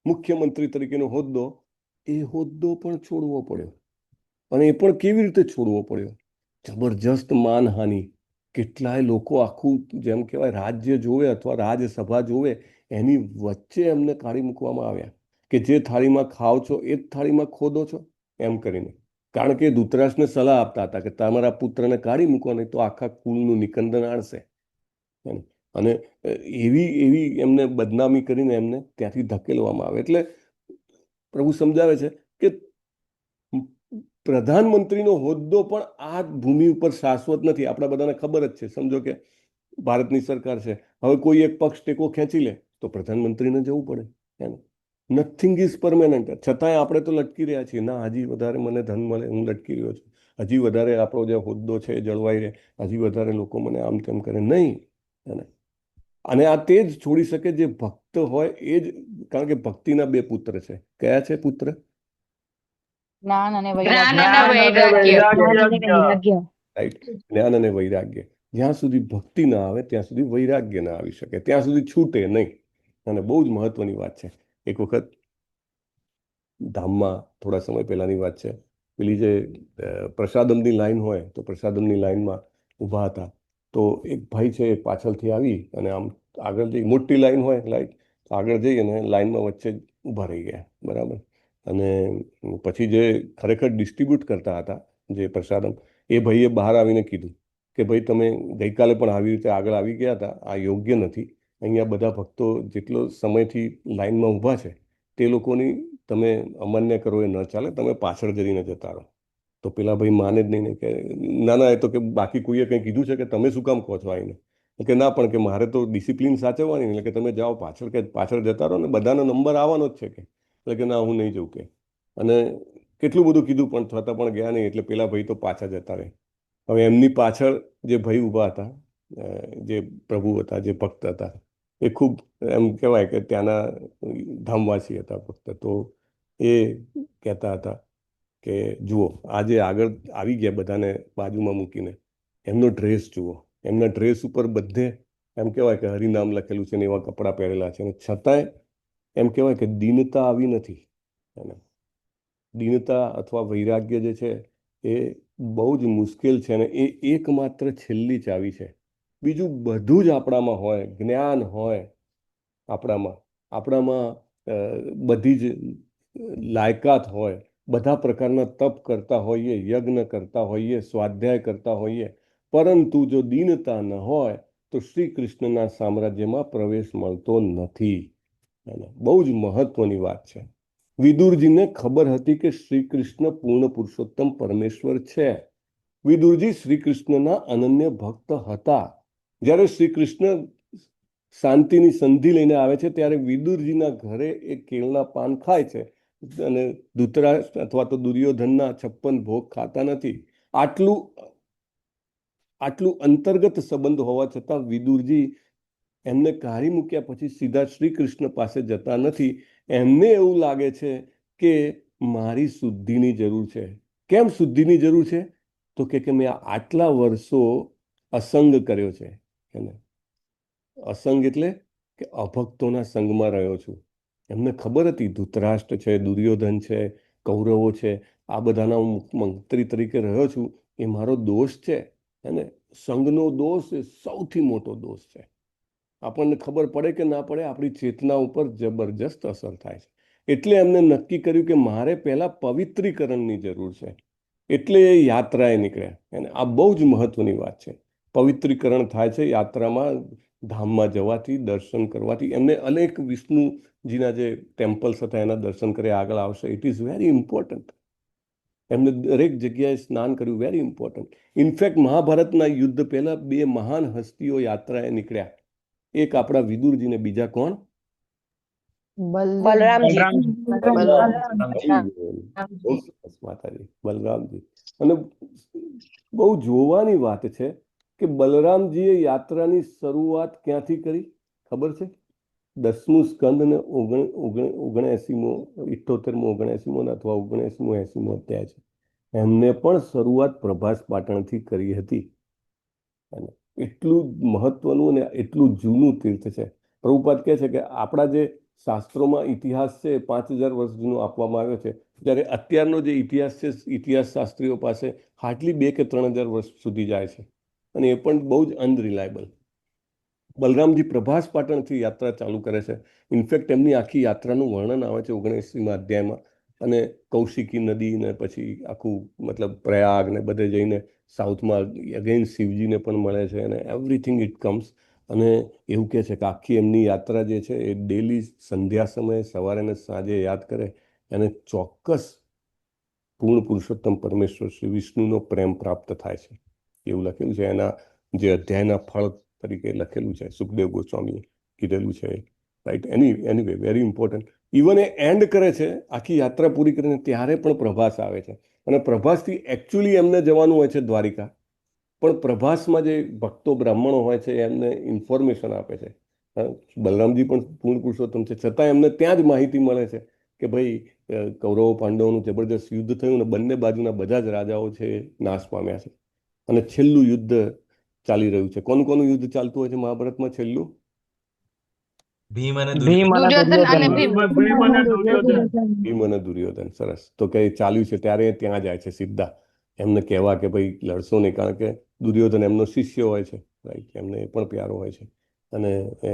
મુખ્યમંત્રી તરીકેનો હોદ્દો, એ હોદ્દો પણ છોડવો પડ્યો. અને એ પણ કેવી રીતે છોડવો પડ્યો? જબરજસ્ત માનહાનિ. કેટલાય લોકો આખું જેમ કહેવાય રાજ્ય જોવે અથવા રાજસભા જોવે એની વચ્ચે એમને કાઢી મૂકવામાં આવ્યા કે જે થાળીમાં ખાઓ છો એ જ થાળીમાં ખોદો છો એમ કરીને. કારણ કે ધૃતરાષ્ટ્રને સલાહ આપતા હતા કે તમારા પુત્રને કાઢી મૂકો નહીં તો આખા કુળનું નિકંદન આણશે. અને એવી એમને બદનામી કરીને એમને ત્યાંથી ધકેલવામાં આવે. એટલે પ્રભુ સમજાવે છે કે પ્રધાનમંત્રીનો હોદ્દો પણ આ ભૂમિ ઉપર શાશ્વત નથી. આપણા બધાને ખબર જ છે. સમજો કે ભારતની સરકાર છે, હવે કોઈ એક પક્ષ ટેકો ખેંચી લે તો પ્રધાનમંત્રીને જવું પડે. Nothing is permanent. છતાંય આપણે તો લટકી રહ્યા છીએ. ના, હજી વધારે મને ધન મળે, હું લટકી રહ્યો છું. હજી વધારે આપણો જે હોદ્દો છે એ જળવાઈ રહે, હજી વધારે લોકો મને આમ તેમ કરે નહીં. અને આ તે જ છોડી શકે જે ભક્ત હોય એ જ. કારણ કે ભક્તિના બે પુત્ર છે. કયા છે પુત્ર? જ્ઞાન અને રાઈટ, જ્ઞાન અને વૈરાગ્ય. જ્યાં સુધી ભક્તિ ના આવે ત્યાં સુધી વૈરાગ્ય ના આવી શકે, ત્યાં સુધી છૂટે નહીં. અને બહુ જ મહત્વની વાત છે. એક વખત ધામમાં થોડા સમય પહેલાની વાત છે, પેલી જે પ્રસાદમની લાઈન હોય તો પ્રસાદમની લાઈનમાં ઊભા હતા. તો એક ભાઈ છે એ પાછળથી આવી અને આમ આગળ જઈ, મોટી લાઈન હોય લાઈન, આગળ જઈ અને લાઈનમાં વચ્ચે ઊભા રહી ગયા. બરાબર. અને પછી જે ખરેખર ડિસ્ટ્રીબ્યુટ કરતા હતા જે પ્રસાદમ, એ ભાઈએ બહાર આવીને કીધું કે ભાઈ તમે ગઈકાલે પણ આવી રીતે આગળ આવી ગયા હતા, આ યોગ્ય નથી. અહીંયા બધા ભક્તો જેટલો સમયથી લાઈનમાં ઊભા છે તે લોકોની તમે અમાન્ય કરો એ ન ચાલે, તમે પાછળ જઈને જતા રહો. તો પેલા ભાઈ માને જ નહીં ને કે ના ના, એ તો કે બાકી કોઈએ કંઈ કીધું છે કે તમે શું કામ કહો છો આવીને? કે ના, પણ કે મારે તો ડિસિપ્લિન સાચવવાની, એટલે કે તમે જાઓ પાછળ, કે પાછળ જતા રહો ને બધાનો નંબર આવવાનો જ છે કે. એટલે કે ના, હું નહીં જઉં કે. અને કેટલું બધું કીધું પણ છતાં પણ ગયા નહીં. એટલે પેલા ભાઈ તો પાછા જતા રહે. હવે એમની પાછળ જે ભાઈ ઊભા હતા, જે પ્રભુ હતા, જે ભક્ત હતા, એ ખૂબ એમ કહેવાય કે ત્યાંના ધામવાસી હતા ભક્ત. તો એ કહેતા હતા કે જુઓ, આજે આગળ આવી ગયા બધાને બાજુમાં મૂકીને, એમનો ડ્રેસ જુઓ, એમના ડ્રેસ ઉપર બધે એમ કહેવાય કે હરિનામ લખેલું છે ને એવા કપડાં પહેરેલા છે. અને છતાંય એમ કહેવાય કે દીનતા આવી નથી. દીનતા અથવા વૈરાગ્ય જે છે એ બહુ જ મુશ્કેલ છે. અને એ એકમાત્ર છેલ્લી ચાવી છે. બીજું બધું જ આપણામાં હોય, જ્ઞાન હોય આપણામાં બધી જ લાયકાત હોય, બધા પ્રકારના તપ કરતા હોઈએ, યજ્ઞ કરતા હોઈએ, સ્વાધ્યાય કરતા હોઈએ, પરંતુ જો દીનતા ન હોય તો શ્રી કૃષ્ણના સામ્રાજ્યમાં પ્રવેશ મળતો નથી. બહુ જ મહત્વની વાત છે. વિદુરજીને ખબર હતી કે શ્રી કૃષ્ણ પૂર્ણ પુરુષોત્તમ પરમેશ્વર છે. વિદુરજી શ્રી કૃષ્ણના અનન્ય ભક્ત હતા. જ્યારે શ્રી કૃષ્ણ શાંતિની સંધિ લઈને આવે છે ત્યારે વિદુરજીના ઘરે એ કેળના પાન ખાય છે અને ધૃતરાષ્ટ્ર અથવા તો દુર્યોધનના 56 ભોગ ખાતા નથી. આટલું અંતર્ગત સંબંધ હોવા છતાં વિદુરજી એમને કાઢી મૂક્યા પછી સીધા શ્રી કૃષ્ણ પાસે જતા નથી. એમને એવું લાગે છે કે મારી શુદ્ધિની જરૂર છે. કેમ શુદ્ધિની જરૂર છે? તો કે મેં આટલા વર્ષો અસંગ કર્યો છે. અસંગ એટલે કે અભક્તોના સંગમાં રહ્યો છું. એમને ખબર હતી ધૃતરાષ્ટ્ર છે, દુર્યોધન છે, કૌરવો છે, આ બધાના હું મંત્રી તરીકે રહ્યો છું, એ મારો દોષ છે. સંઘનો દોષ એ સૌથી મોટો દોષ છે. આપણને ખબર પડે કે ના પડે, આપણી ચેતના ઉપર જબરજસ્ત અસર થાય છે. એટલે એમને નક્કી કર્યું કે મારે પહેલા પવિત્રીકરણની જરૂર છે. એટલે એ યાત્રાએ નીકળ્યા. અને આ બહુ જ મહત્વની વાત છે. પવિત્રીકરણ થાય છે યાત્રામાં, ધામમાં જવાથી, દર્શન કરવાથી. એમને અનેક વિષ્ણુજીના જે ટેમ્પલ્સ હતા એના દર્શન કર્યા. આગળ આવશે. It is very important. એમને દરેક જગ્યાએ સ્નાન કર્યું. Very important. ઇનફેક્ટ મહાભારતના યુદ્ધ પહેલા 2 મહાન હસ્તીઓ યાત્રાએ નીકળ્યા. એક આપણા વિદુરજી ને બીજા કોણ? માતાજી, બલરામજી. અને બહુ જોવાની વાત છે કે બલરામજીએ યાત્રાની શરૂઆત ક્યાંથી કરી ખબર છે? 10મું સ્કંદ ને 79મો 78મો 79મો અથવા 79મો 80મો અધ્યાય છે. એમને પણ શરૂઆત પ્રભાસ પાટણથી કરી હતી. અને એટલું મહત્વનું અને એટલું જૂનું તીર્થ છે. પ્રભુપાદ કહે છે કે આપણા જે શાસ્ત્રોમાં ઇતિહાસ છે 5000 વર્ષ જૂનો આપવામાં આવ્યો છે, જ્યારે અત્યારનો જે ઇતિહાસ છે ઇતિહાસ શાસ્ત્રીઓ પાસે હાર્ડલી 2 કે 3000 વર્ષ સુધી જાય છે, અને એ પણ બહુ જ અનરિલાયબલ. બલરામજી પ્રભાસ પાટણથી યાત્રા ચાલુ કરે છે. ઇનફેક્ટ એમની આખી યાત્રાનું વર્ણન આવે છે 19મી અધ્યાયમાં. અને કૌશિકી નદી ને પછી આખું મતલબ પ્રયાગ ને બધે જઈને સાઉથમાં અગેન શિવજીને પણ મળે છે, અને એવરીથિંગ ઇટ કમ્સ. અને એવું કહે છે કે આખી એમની યાત્રા જે છે એ ડેલી સંધ્યા સમયે સવારે ને સાંજે યાદ કરે એને ચોક્કસ પૂર્ણ પુરુષોત્તમ પરમેશ્વર શ્રી વિષ્ણુનો પ્રેમ પ્રાપ્ત થાય છે, એવું લખેલું છે. એના જે અધ્યાયના ફળ તરીકે લખેલું છે, સુખદેવ ગોસ્વામીએ કીધેલું છે, right. Anyway very important. Even A and કરે છે આખી યાત્રા પૂરી કરીને ત્યારે પણ પ્રભાસ આવે છે, અને પ્રભાસથી એકચ્યુઅલી એમને જવાનું હોય છે દ્વારિકા, પણ પ્રભાસમાં જે ભક્તો બ્રાહ્મણો હોય છે એમને ઇન્ફોર્મેશન આપે છે. બલરામજી પણ પૂર્ણ પુરુષોત્તમ છે, છતાં એમને ત્યાં જ માહિતી મળે છે કે ભાઈ કૌરવો પાંડવોનું જબરદસ્ત યુદ્ધ થયું ને બંને બાજુના બધા જ રાજાઓ છે નાશ પામ્યા છે, અને છેલ્લું યુદ્ધ ચાલી રહ્યું છે. કોનું યુદ્ધ ચાલતું હોય છે મહાભારતમાં છેલ્લું? ભીમ અને ભીમ અને દુર્યોધન અને દુર્યોધન. ભીમ અને દુર્યોધન. સરસ. તો કે ચાલ્યું છે ત્યારે ત્યાં જાય છે સીધા એમને કહેવા કે ભાઈ લડશો નહીં, કારણ કે દુર્યોધન એમનો શિષ્ય હોય છે, રાઈટ. એમને એ પણ પ્યારો હોય છે, અને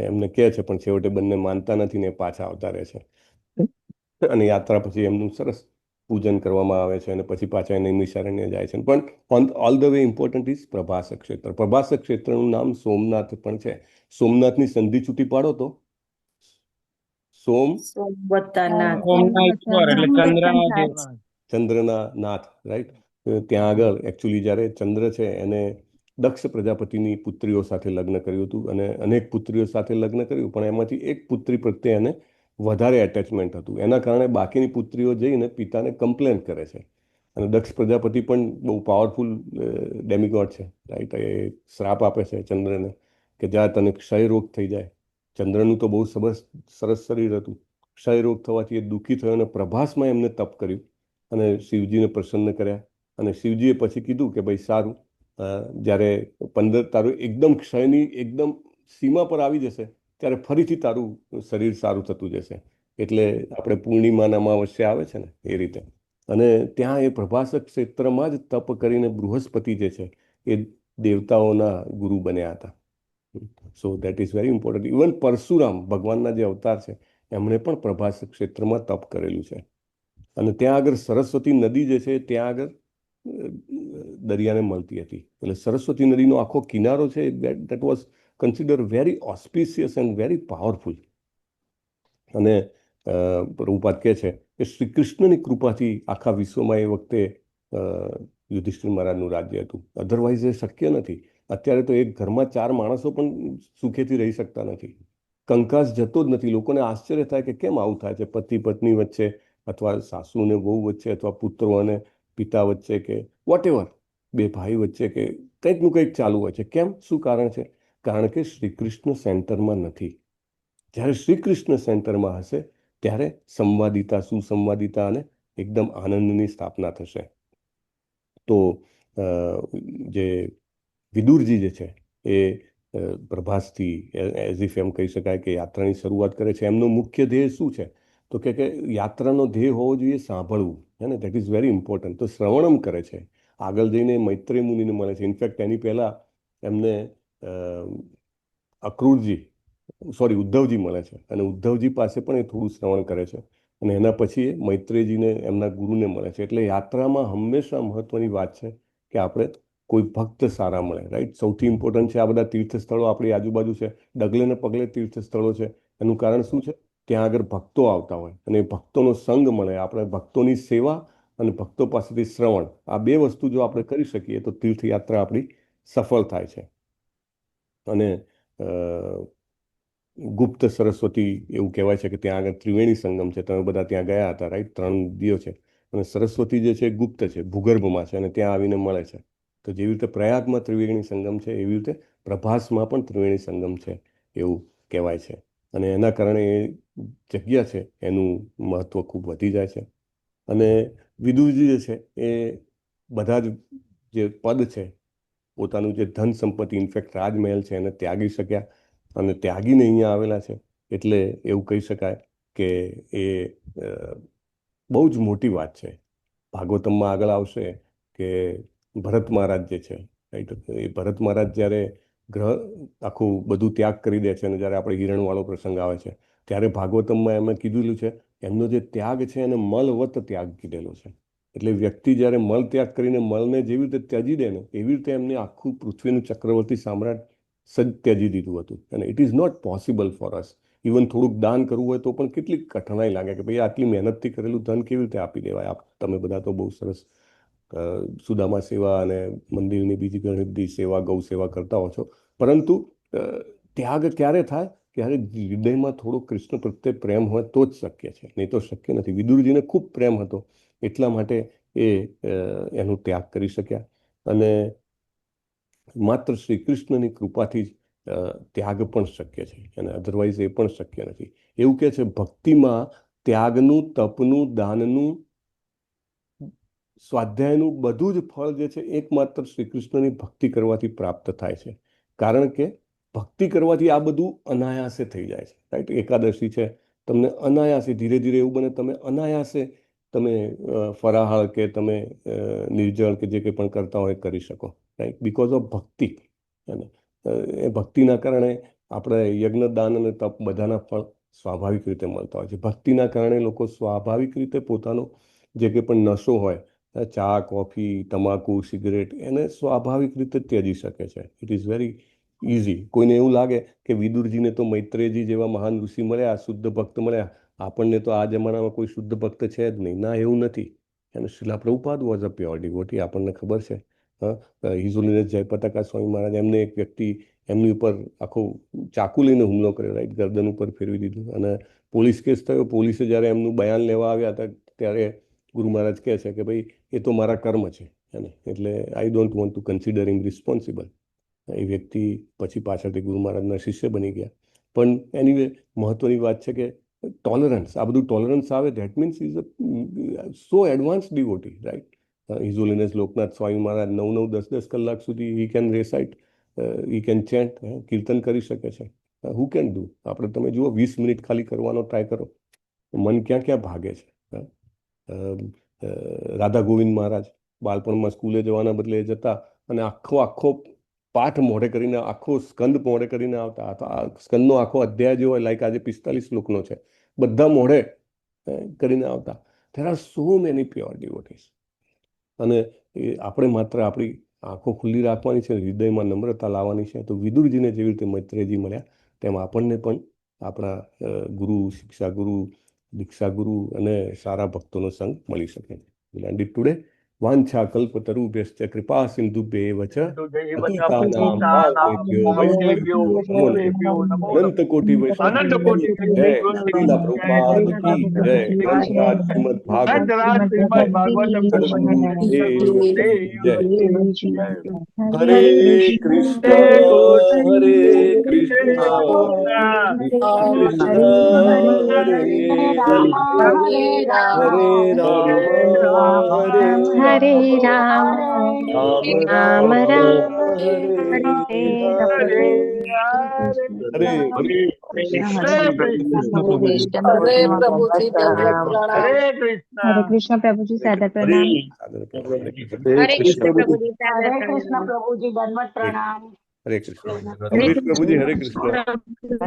એમને કહે છે, પણ છેવટે બંને માનતા નથી ને પાછા આવતા રહે છે. અને યાત્રા પછી એમનું સરસ પૂજન કરવામાં આવે છે, અને પછી પાછા નૈમિષારણ્ય જાય છે. પણ all the way important is Prabhas ક્ષેત્ર. પ્રભાસ ક્ષેત્રનું નામ સોમનાથ પણ છે. સોમનાથની સંધિ છૂટી પાડો તો ચંદ્રના નાથ, રાઈટ. ત્યાં આગળ એકચ્યુઅલી જ્યારે ચંદ્ર છે એને દક્ષ પ્રજાપતિની પુત્રીઓ સાથે લગ્ન કર્યું હતું, અને અનેક પુત્રીઓ સાથે લગ્ન કર્યું, પણ એમાંથી એક પુત્રી પ્રત્યે એને વધારે એટેચમેન્ટ હતું. એના કારણે બાકીની પુત્રીઓ જઈને પિતાને કમ્પ્લેન કરે છે, અને દક્ષ પ્રજાપતિ પણ બહુ પાવરફુલ ડેમિગોડ છે, રાઈટ. એ શ્રાપ આપે છે ચંદ્રને કે જ્યાં તને ક્ષય રોગ થઈ જાય. ચંદ્રનું તો બહુ સરસ શરીર હતું, ક્ષય રોગ થવાથી એ દુઃખી થયો, અને પ્રભાસમાં એમને તપ કર્યું અને શિવજીને પ્રસન્ન કર્યા. અને શિવજીએ પછી કીધું કે ભાઈ સારું, જ્યારે 15 તારું એકદમ ક્ષયની એકદમ સીમા પર આવી જશે ત્યારે ફરીથી તારું શરીર સારું થતું જશે. એટલે આપણે પૂર્ણિમાના અમાવસ્યા આવે છે ને એ રીતે. અને ત્યાં એ પ્રભાસ ક્ષેત્રમાં જ તપ કરીને બૃહસ્પતિ જે છે એ દેવતાઓના ગુરુ બન્યા હતા. So that is very important. Even Parshuram ભગવાનના જે અવતાર છે એમણે પણ પ્રભાસ ક્ષેત્રમાં તપ કરેલું છે. અને ત્યાં આગળ સરસ્વતી નદી જે છે ત્યાં આગળ દરિયાને મળતી હતી. એટલે સરસ્વતી નદીનો આખો કિનારો છે that was consider very auspicious and very powerful. અને પ્રભુપાદ કહે છે કે શ્રી કૃષ્ણની કૃપાથી આખા વિશ્વમાં એ વખતે યુધિષ્ઠિર મહારાજનું રાજ્ય હતું. અધરવાઇઝ એ શક્ય નથી. અત્યારે તો એક ઘરમાં 4 માણસો પણ સુખેથી રહી શકતા નથી. કંકાસ જતો જ નથી. લોકોને આશ્ચર્ય થાય કે કેમ આવું થાય છે, પતિ પત્ની વચ્ચે, અથવા સાસુ અને વહુ વચ્ચે, અથવા પુત્રો અને પિતા વચ્ચે, કે વોટ એવર 2 ભાઈ વચ્ચે, કે કંઈકનું કંઈક ચાલુ હોય છે. કેમ? શું કારણ છે? કારણ કે શ્રી કૃષ્ણ સેન્ટરમાં નથી. જ્યારે શ્રી કૃષ્ણ સેન્ટરમાં હશે ત્યારે સંવાદિતા, સુસંવાદિતા અને એકદમ આનંદની સ્થાપના થશે. તો જે વિદુરજી જે છે એ પ્રભાસથી એઝ ઇફ એમ કહી શકાય કે યાત્રાની શરૂઆત કરે છે. એમનો મુખ્ય ધ્યેય શું છે? તો કે યાત્રાનો ધ્યેય હોવો જોઈએ સાંભળવું, હે ને. That is very important. તો શ્રવણમ કરે છે. આગળ જઈને મૈત્રેય મુનિને મળે છે. ઇનફેક્ટ એની પહેલાં એમને ઉદ્ધવજી મળે છે, અને ઉદ્ધવજી પાસે પણ એ થોડું શ્રવણ કરે છે, અને એના પછી એ મૈત્રેયજીને એમના ગુરુને મળે છે. એટલે યાત્રામાં હંમેશા મહત્વની વાત છે કે આપણે કોઈ ભક્ત સારા મળે, રાઈટ. સૌથી ઇમ્પોર્ટન્ટ છે આ બધા તીર્થ સ્થળો આપણી આજુબાજુ છે, ડગલે ને પગલે તીર્થ સ્થળો છે. એનું કારણ શું છે? ત્યાં આગળ ભક્તો આવતા હોય, અને એ ભક્તોનો સંગ મળે. આપણે ભક્તોની સેવા અને ભક્તો પાસેથી શ્રવણ, આ 2 વસ્તુ જો આપણે કરી શકીએ તો તીર્થયાત્રા આપણી સફળ થાય છે. અને ગુપ્ત સરસ્વતી એવું કહેવાય છે કે ત્યાં આગળ ત્રિવેણી સંગમ છે. તમે બધા ત્યાં ગયા હતા, રાઈટ. 3 દિયો છે. અને સરસ્વતી જે છે ગુપ્ત છે, ભૂગર્ભમાં છે, અને ત્યાં આવીને મળે છે. તો જેવી રીતે પ્રયાગમાં ત્રિવેણી સંગમ છે એવી રીતે પ્રભાસમાં પણ ત્રિવેણી સંગમ છે એવું કહેવાય છે. અને એના કારણે એ જગ્યા છે એનું મહત્વ ખૂબ વધી જાય છે. અને વિદુરજી જે છે એ બધા જ જે પદ છે, પોતાનું જે ધન સંપત્તિ, ઇનફેક્ટ રાજમહેલ છે, એને ત્યાગી શક્યા અને ત્યાગીને અહીંયા આવેલા છે. એટલે એવું કહી શકાય કે એ બહુ જ મોટી વાત છે. ભાગવતમમાં આગળ આવશે કે ભરત મહારાજ જે છે, રાઈટ, એ ભરત મહારાજ જ્યારે ગ્રહ આખું બધું ત્યાગ કરી દે છે અને જ્યારે આપણે હિરણવાળો પ્રસંગ આવે છે ત્યારે ભાગવતમમાં એમણે કીધેલું છે એમનો જે ત્યાગ છે એને મલવત ત્યાગ કીધેલો છે. એટલે વ્યક્તિ જ્યારે મલ ત્યાગ કરીને મળને જેવી રીતે ત્યજી દે ને એવી રીતે એમને આખું પૃથ્વીનું ચક્રવર્તી સામ્રાટ સજ ત્યજી દીધું હતું. અને it is not possible for us. Even થોડુંક દાન કરવું હોય તો પણ કેટલી કઠણાઈ લાગે કે ભાઈ આટલી મહેનતથી કરેલું ધન કેવી રીતે આપી દેવાય. તમે બધા તો બહુ સરસ સુદામા સેવા અને મંદિરની બીજી ઘણી બધી સેવા, ગૌ સેવા કરતા હો છો, પરંતુ ત્યાગ ક્યારે થાય? ત્યારે હૃદયમાં થોડો કૃષ્ણ પ્રત્યે પ્રેમ હોય તો જ શક્ય છે, નહીં તો શક્ય નથી. વિદુરજીને ખૂબ પ્રેમ હતો, એટલા માટે એ એનો ત્યાગ કરી શક્યા. અને માત્ર શ્રી કૃષ્ણની કૃપાથી જ ત્યાગ પણ શક્ય છે, અને અધરવાઇઝ એ પણ શક્ય નથી. એવું કહે છે ભક્તિમાં ત્યાગનું, તપનું, દાનનું, સ્વાધ્યાયનું બધું જ ફળ જે છે એકમાત્ર શ્રી કૃષ્ણની ભક્તિ કરવાથી પ્રાપ્ત થાય છે. કારણ કે ભક્તિ કરવાથી આ બધું અનાયાસે થઈ જાય છે, રાઈટ. એકાદશી છે, તમને અનાયાસે ધીરે ધીરે એવું બને તમે અનાયાસે તમે ફરાહાળ કે તમે નિર્જળ કે જે કંઈ પણ કરતા હોય કરી શકો, રાઈટ, બિકોઝ ઓફ ભક્તિ. અને એ ભક્તિના કારણે આપણે યજ્ઞ, દાન અને તપ બધાના ફળ સ્વાભાવિક રીતે મળતા હોય છે. ભક્તિના કારણે લોકો સ્વાભાવિક રીતે પોતાનો જે કંઈ પણ નશો હોય, ચા, કોફી, તમાકુ, સિગરેટ, એને સ્વાભાવિક રીતે ત્યજી શકે છે. It is very easy. કોઈને એવું લાગે કે વિદુરજીને તો મૈત્રેયજી જેવા મહાન ઋષિ મળ્યા, શુદ્ધ ભક્ત મળ્યા, આપણને તો આ જમાનામાં કોઈ શુદ્ધ ભક્ત છે જ નહીં. ના, એવું નથી. અને Srila Prabhupada was a pure devotee, આપણને ખબર છે. હિઝ હોલીનેસ જયપતાકા સ્વામી મહારાજ, એમને એક વ્યક્તિ એમની ઉપર આખો ચાકુ લઈને હુમલો કર્યો, રાઈટ, ગરદન ઉપર ફેરવી દીધું. અને પોલીસ કેસ થયો. પોલીસે જ્યારે એમનું બયાન લેવા આવ્યા હતા ત્યારે ગુરુ મહારાજ કહે છે કે ભાઈ એ તો મારા કર્મ છે, એટલે I don't want to consider him responsible. એ વ્યક્તિ પછી પાછળથી ગુરુ મહારાજના શિષ્ય બની ગયા. પણ એનીવે મહત્વની વાત છે કે ટોલરન્સ, આ બધું ટોલરન્સ આવે, that means is a so advance devotee, right. His holiness Lokanath Swami Maharaj 9-9, 10-10 કલાક સુધી હી કેન રેસાઇટ, હી કેન ચેન્ટ, કીર્તન કરી શકે છે. Who can do? આપણે તમે જુઓ 20 મિનિટ ખાલી કરવાનો ટ્રાય કરો, મન ક્યાં ક્યાં ભાગે છે. રાધા ગોવિંદ મહારાજ બાળપણમાં સ્કૂલે જવાના બદલે જતા અને આખો પાઠ મોઢે કરીને, આખો સ્કંદ મોઢે કરીને આવતા હતા. સ્કંદનો આખો અધ્યાય જે હોય, લાઈક આજે 45 શ્લોકનો છે, બધા મોઢે કરીને આવતા. There are so many pure devotees. અને આપણે માત્ર આપણી આંખો ખુલ્લી રાખવાની છે, હૃદયમાં નમ્રતા લાવવાની છે. તો વિદુરજીને જેવી રીતે મૈત્રેયજી મળ્યા, તેમ આપણને પણ આપણા ગુરુ, શિક્ષા ગુરુ, દીક્ષા ગુરુ અને સારા ભક્તોનો સંગ મળી શકે. એન્ડ ટુડે વાંછા કલ્પતરુભ્યશ્ચ કૃપા સિંધુભ્યેવ ચ પતિતાનાં પાવનેભ્યો વૈષ્ણવેભ્યો નમો નમઃ. અનંત કોટી વૈષ્ણવ જય. શ્રીલા પ્રભુપાદ કી જય. ગ્રંથરાજ શ્રીમદ ભાગવત જય. હરે કૃષ્ણ હરે કૃષ્ણ કૃષ્ણ હરે હરે હરે રામ રામ રામ હરે હરે. हरे कृष्ण प्रभु जी सादर प्रणाम. हरे कृष्ण प्रभु जी सादर हरे कृष्ण प्रणाम. प्रभु जी दंडवत प्रणाम. हरे कृष्ण. अमरीश प्रभु जी हरे कृष्ण.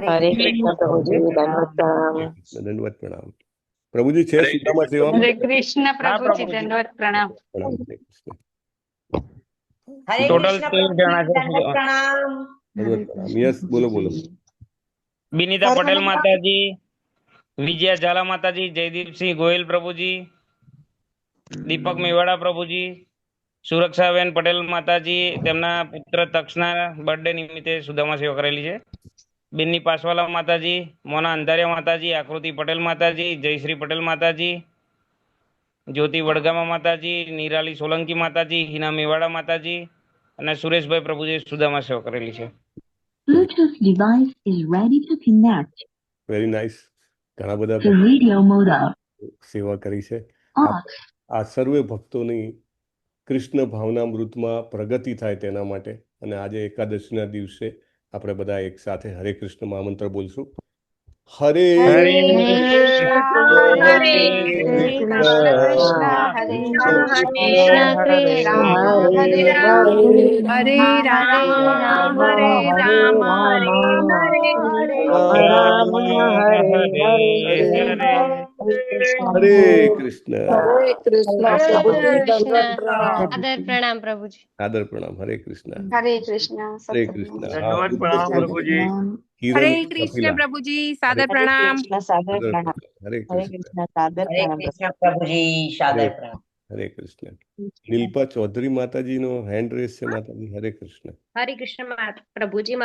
હરે કૃષ્ણ પ્રભુજી, દંડવત પ્રણામ. दंडवत प्रणाम. प्रभु जी छह सुदामा सेवा में. हरे कृष्ण प्रभु जी दंडवत प्रणाम. હરે ટોટલ કૃષ્ણ 13 જણા છે. દંડવત પ્રણામ. दंडवत प्रणाम. यस, बोलो बोलो. બિનિતા પટેલ માતાજી, વિજયા ઝાલા માતાજી, જયદીપસિંહ ગોયલ પ્રભુજી, દીપક મેવાડા પ્રભુજી, સુરક્ષાબેન પટેલ માતાજી, તેમના પુત્ર તક્ષના બર્થડે નિમિત્તે સુદામા સેવા કરેલી છે. બેનની પાસવાલા માતાજી, મોના અંધારિયા માતાજી, આકૃતિ પટેલ માતાજી, જયશ્રી પટેલ માતાજી, જ્યોતિ વડગામા માતાજી, નિરાલી સોલંકી માતાજી, હિના મેવાડા માતાજી અને સુરેશભાઈ પ્રભુજી સુદામા સેવા કરેલી છે. Bluetooth device is ready to connect. Very nice. ઘણા બધા The radio mode up. સેવા કરી છે. Off. આ સર્વે ભક્તોની કૃષ્ણ ભાવનામૃતમાં પ્રગતિ થાય તેના માટે. અને આજે એકાદશીના દિવસે આપણે બધા એક સાથે હરે કૃષ્ણ મહામંત્ર બોલશું. હરે આદર પ્રણામ પ્રભુજી. આદર પ્રણામ. હરે કૃષ્ણ. હરે કૃષ્ણ. હરે કૃષ્ણ. ધન્યવાદ પ્રણામ પ્રભુજી. હરે કૃષ્ણ પ્રભુજી, સાદર પ્રણામ. હરે કૃષ્ણ. પ્રભુજી, સાદર પ્રણામ. હરે કૃષ્ણ. નીલપા ચૌધરી માતાજીનો હેન્ડ રેસ છે માતાજી. હરે કૃષ્ણ. હરે કૃષ્ણ પ્રભુજી.